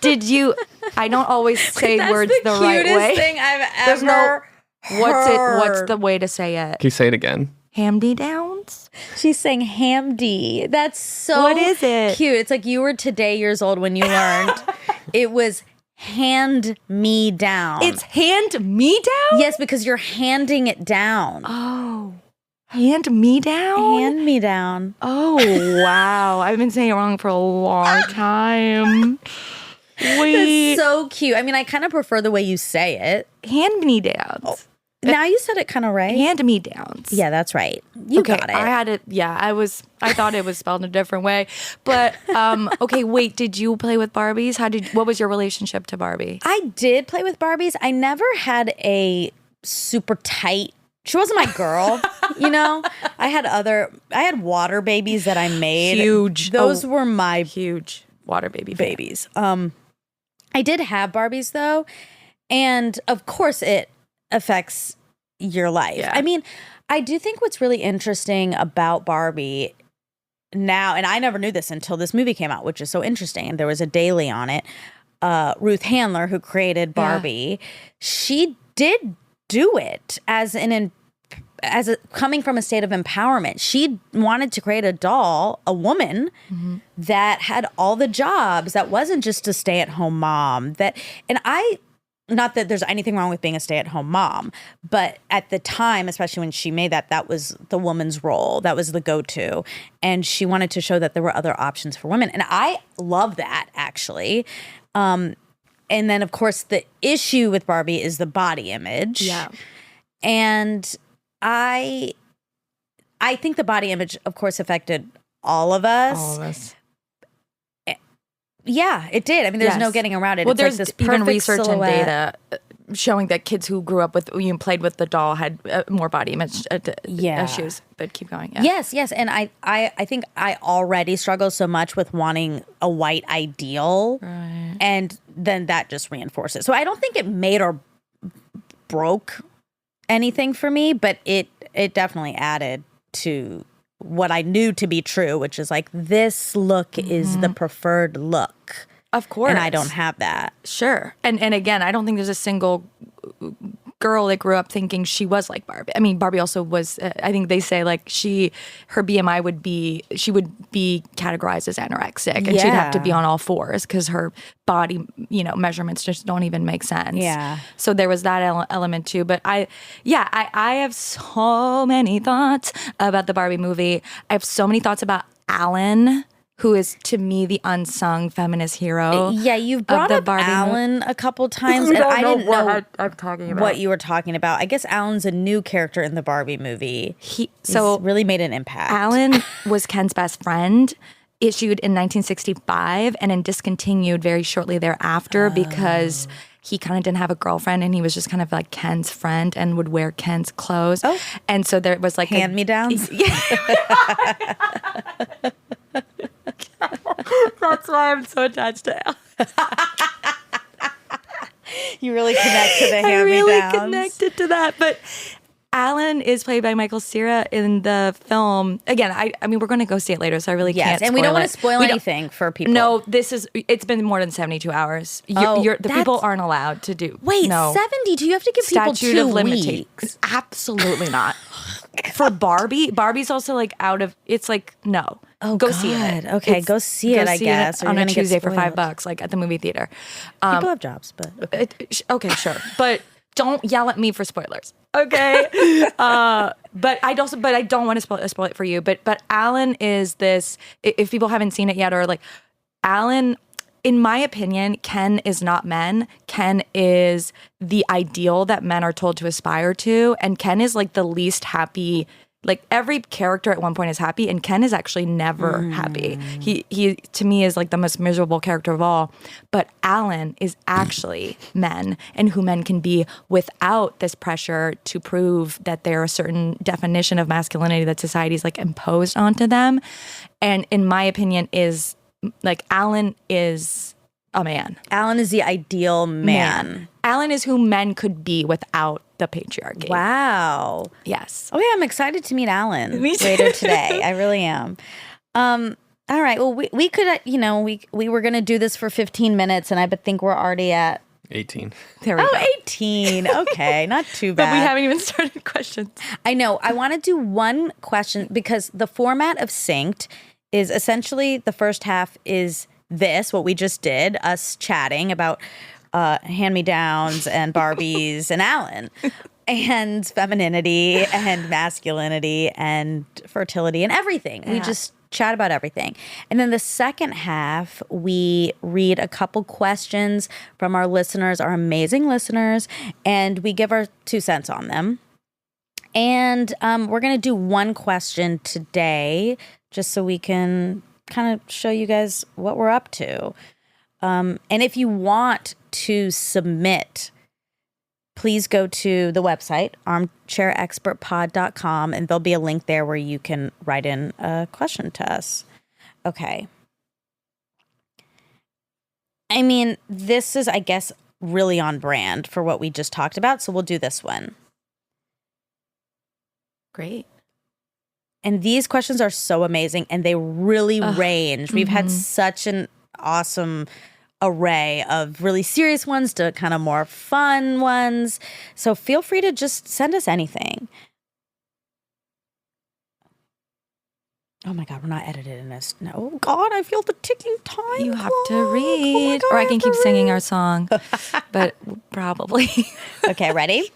Did you, I don't always say That's words the right cutest way. thing I've There's ever What's heard. the way to say it? Can you say it again? Hamdy-Downs? She's saying Hamdy. That's so What is it? cute. It's like you were today years old when you learned it was hand me down. It's hand me down? Yes, because you're handing it down. Oh. Hand me down? Hand me down. Oh, wow. I've been saying it wrong for a long time. Wait. That's so cute. I mean, I kind of prefer the way you say it. Hand me downs. Now you said it kind of right. Hand me downs. Yeah, that's right. You Okay, got it. I had it. Yeah, I thought it was spelled a different way. But okay, wait, did you play with Barbies? What was your relationship to Barbie? I did play with Barbies. I never had a super tight. She wasn't my girl, I had water babies that I made. Huge. Those were my Huge water baby babies. I did have Barbies though, and of course it affects your life. Yeah. I mean, I do think what's really interesting about Barbie now, and I never knew this until this movie came out, which is so interesting. And there was a daily on it. Ruth Handler, who created Barbie, she did do it coming from a state of empowerment. She wanted to create a doll, a woman that had all the jobs, that wasn't just a stay-at-home mom. Not that there's anything wrong with being a stay-at-home mom, but at the time, especially when she made that was the woman's role. That was the go-to. And she wanted to show that there were other options for women. And I love that, actually. And then, of course, the issue with Barbie is the body image. Yeah. And I think the body image, of course, affected all of us. All of us. Yeah, it did. I mean, there's no Yes. getting around it. Well, It's like there's this even perfect research silhouette. and data showing that kids who grew up with, played with the doll had more body image issues. But keep going. Yeah. Yes. And I think I already struggle so much with wanting a white ideal. Right. And then that just reinforces. So I don't think it made or broke anything for me, but it definitely added to what I knew to be true, which is like, this look is the preferred look. Of course. And I don't have that. Sure. And again, I don't think there's a single girl that grew up thinking she was like Barbie. I mean, Barbie also was, I think they say like her BMI would be categorized as anorexic and she'd have to be on all fours because her body, measurements just don't even make sense. Yeah. So there was that element too. But I have so many thoughts about the Barbie movie. I have so many thoughts about Alan, who is to me the unsung feminist hero. Yeah, you've brought up Alan a couple times, and I didn't know what I'm talking about. what you were talking about. I guess Alan's a new character in the Barbie movie. He's really made an impact. Alan was Ken's best friend, issued in 1965, and then discontinued very shortly thereafter because he kind of didn't have a girlfriend and he was just kind of like Ken's friend and would wear Ken's clothes. Oh. And so there was like hand-me-downs? That's why I'm so attached to Alan. You really connect to the hand-me-downs. I really connected to that. But Alan is played by Michael Cera in the film. Again, I mean, we're going to go see it later, so I really can't and we don't want to spoil anything for people. No, it's been more than 72 hours. The people aren't allowed to do. Wait, 72? You have to give people 2 weeks. Absolutely not. For Barbie's also like it's like, no. Oh, go God. see it. Okay, go see it, I guess. On a Tuesday for $5, like at the movie theater. People have jobs, but okay. Okay, sure. But don't yell at me for spoilers. Okay. But I don't want to spoil it for you. But Alan is this, if people haven't seen it yet, or like Alan, in my opinion, Ken is not men. Ken is the ideal that men are told to aspire to. And Ken is like the least happy. Like every character at one point is happy, and Ken is actually never happy. He to me is like the most miserable character of all. But Alan is actually men, and who men can be without this pressure to prove that they're a certain definition of masculinity that society's like imposed onto them. And in my opinion, is like Alan is a man. Alan is the ideal man. Alan is who men could be without the patriarchy. Wow. Yes. Oh yeah, I'm excited to meet Alan later today. I really am. All right. Well, we could, we were gonna do this for 15 minutes, and I think we're already at 18. There we go. 18. Okay, not too bad. But we haven't even started questions. I know. I want to do one question because the format of Synced is essentially the first half is what we just did, us chatting about hand-me-downs and Barbies and Alan and femininity and masculinity and fertility and everything. Yeah. We just chat about everything. And then the second half, we read a couple questions from our listeners, our amazing listeners, and we give our 2 cents on them. And we're going to do one question today just so we can kind of show you guys what we're up to. And if you want to submit, please go to the website, armchairexpertpod.com, and there'll be a link there where you can write in a question to us. Okay. I mean, this is, I guess, really on brand for what we just talked about, so we'll do this one. Great. And these questions are so amazing, and they really range. We've had such an awesome array of really serious ones to kind of more fun ones. So feel free to just send us anything. Oh my God, we're not edited in this. No, oh God, I feel the ticking time. You have to read, or I can keep singing our song, but probably. Okay, ready?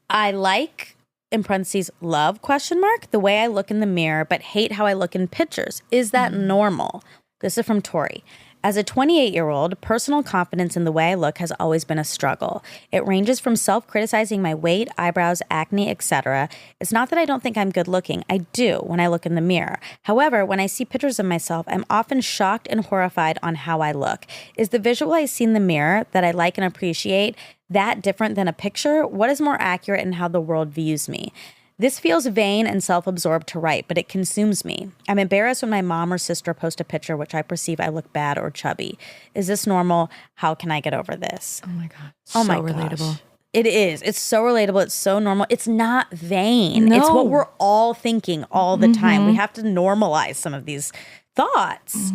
I like, in parentheses, love, ? The way I look in the mirror, but hate how I look in pictures. Is that normal? This is from Tori. As a 28-year-old, personal confidence in the way I look has always been a struggle. It ranges from self-criticizing my weight, eyebrows, acne, etc. It's not that I don't think I'm good looking. I do when I look in the mirror. However, when I see pictures of myself, I'm often shocked and horrified on how I look. Is the visual I see in the mirror that I like and appreciate that different than a picture? What is more accurate in how the world views me? This feels vain and self-absorbed to write, but it consumes me. I'm embarrassed when my mom or sister post a picture which I perceive I look bad or chubby. Is this normal? How can I get over this? Oh my God. Oh my relatable. Gosh. It is. It's so relatable. It's so normal. It's not vain. No. It's what we're all thinking all the time. We have to normalize some of these thoughts.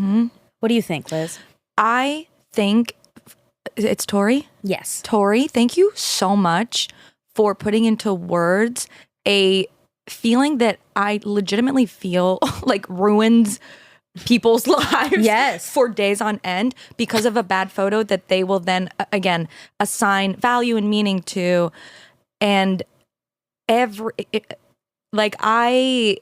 What do you think, Liz? I think it's Tori. Yes. Tori, thank you so much for putting into words a feeling that I legitimately feel like ruins people's lives Yes. for days on end because of a bad photo that they will then again assign value and meaning to. And I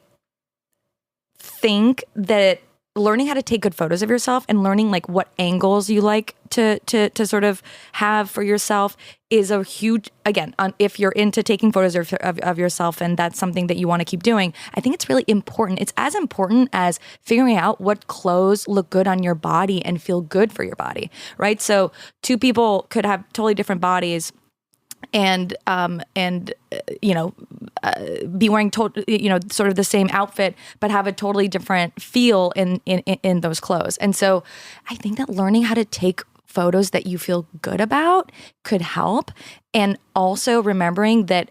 think that learning how to take good photos of yourself and learning like what angles you like to sort of have for yourself is a huge, again, if you're into taking photos of yourself and that's something that you want to keep doing, I think it's really important. It's as important as figuring out what clothes look good on your body and feel good for your body, right? So two people could have totally different bodies and be wearing sort of the same outfit, but have a totally different feel in those clothes. And so I think that learning how to take photos that you feel good about could help. And also remembering that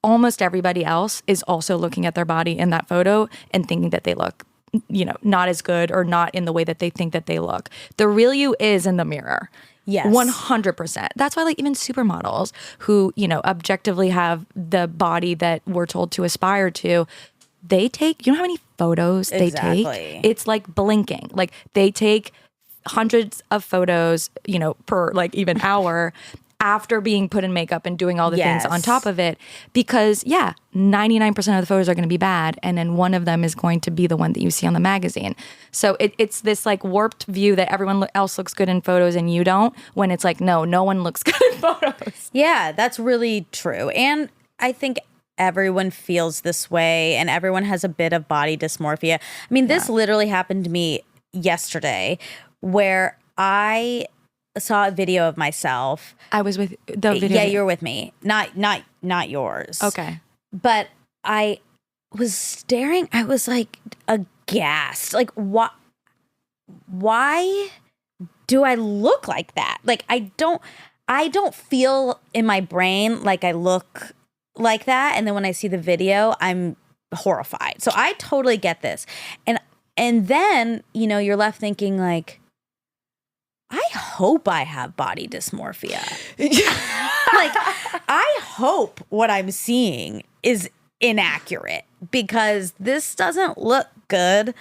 almost everybody else is also looking at their body in that photo and thinking that they look, not as good or not in the way that they think that they look. The real you is in the mirror. Yes. 100%. That's why like even supermodels who, objectively have the body that we're told to aspire to, they take, how many photos they take? It's like blinking. Like they take hundreds of photos, per like even hour after being put in makeup and doing all the things on top of it. Because 99% of the photos are going to be bad. And then one of them is going to be the one that you see on the magazine. So it's this like warped view that everyone else looks good in photos and you don't, when it's like, no one looks good in photos. Yeah, that's really true. And I think everyone feels this way and everyone has a bit of body dysmorphia. I mean, this literally happened to me yesterday where I saw a video of myself. I was with the video. Yeah, you were with me. Not yours. Okay. But I was staring. I was like aghast. Like, why do I look like that? Like, I don't feel in my brain like I look like that. And then when I see the video, I'm horrified. So I totally get this. And then, you're left thinking like, I hope I have body dysmorphia. Like, I hope what I'm seeing is inaccurate because this doesn't look good.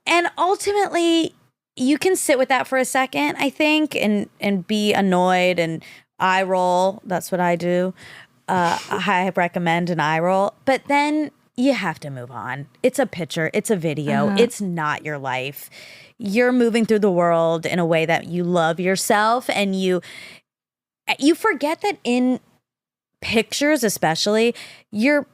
And ultimately, you can sit with that for a second, I think, and be annoyed and eye roll. That's what I do. I recommend an eye roll. But then you have to move on. It's a picture. It's a video. It's not your life. You're moving through the world in a way that you love yourself, and you forget that in pictures especially, your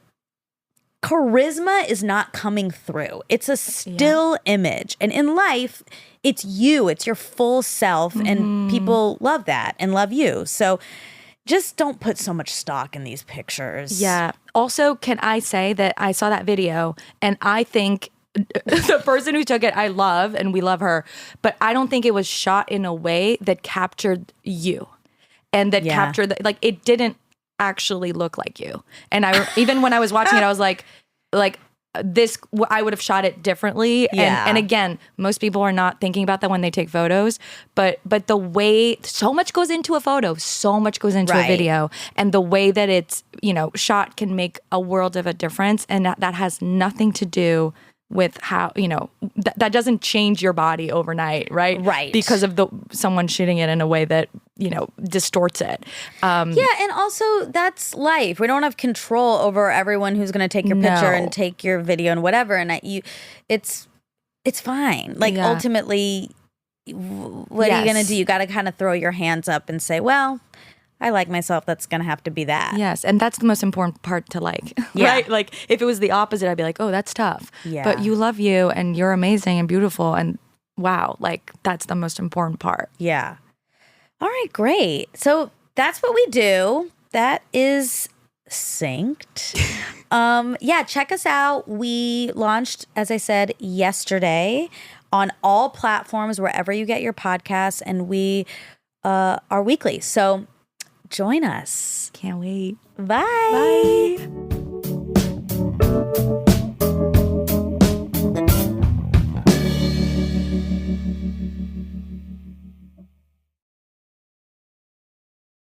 charisma is not coming through. It's a still image. And in life, it's you. It's your full self, and people love that and love you. So just don't put so much stock in these pictures. Yeah. Also, can I say that I saw that video and I think the person who took it, I love, and we love her, but I don't think it was shot in a way that captured you and that captured, like, it didn't actually look like you. And even when I was watching it, I was like this, I would have shot it differently. Yeah. And again, most people are not thinking about that when they take photos, but the way so much goes into a photo, so much goes into a video, and the way that it's, shot can make a world of a difference. And that has nothing to do with how, that doesn't change your body overnight, right? Right. Because of someone shooting it in a way that, distorts it. Yeah, and also that's life. We don't have control over everyone who's going to take your picture and take your video and whatever. And it's fine. Like, ultimately, what are you going to do? You got to kind of throw your hands up and say, well, I like myself. That's going to have to be that. Yes. And that's the most important part to like, right? Like, if it was the opposite, I'd be like, oh, that's tough. Yeah. But you love you and you're amazing and beautiful. And wow, like, that's the most important part. Yeah. All right, great. So that's what we do. That is synced. Check us out. We launched, as I said, yesterday on all platforms, wherever you get your podcasts, and we are weekly. So join us. Can't wait. Bye. Bye.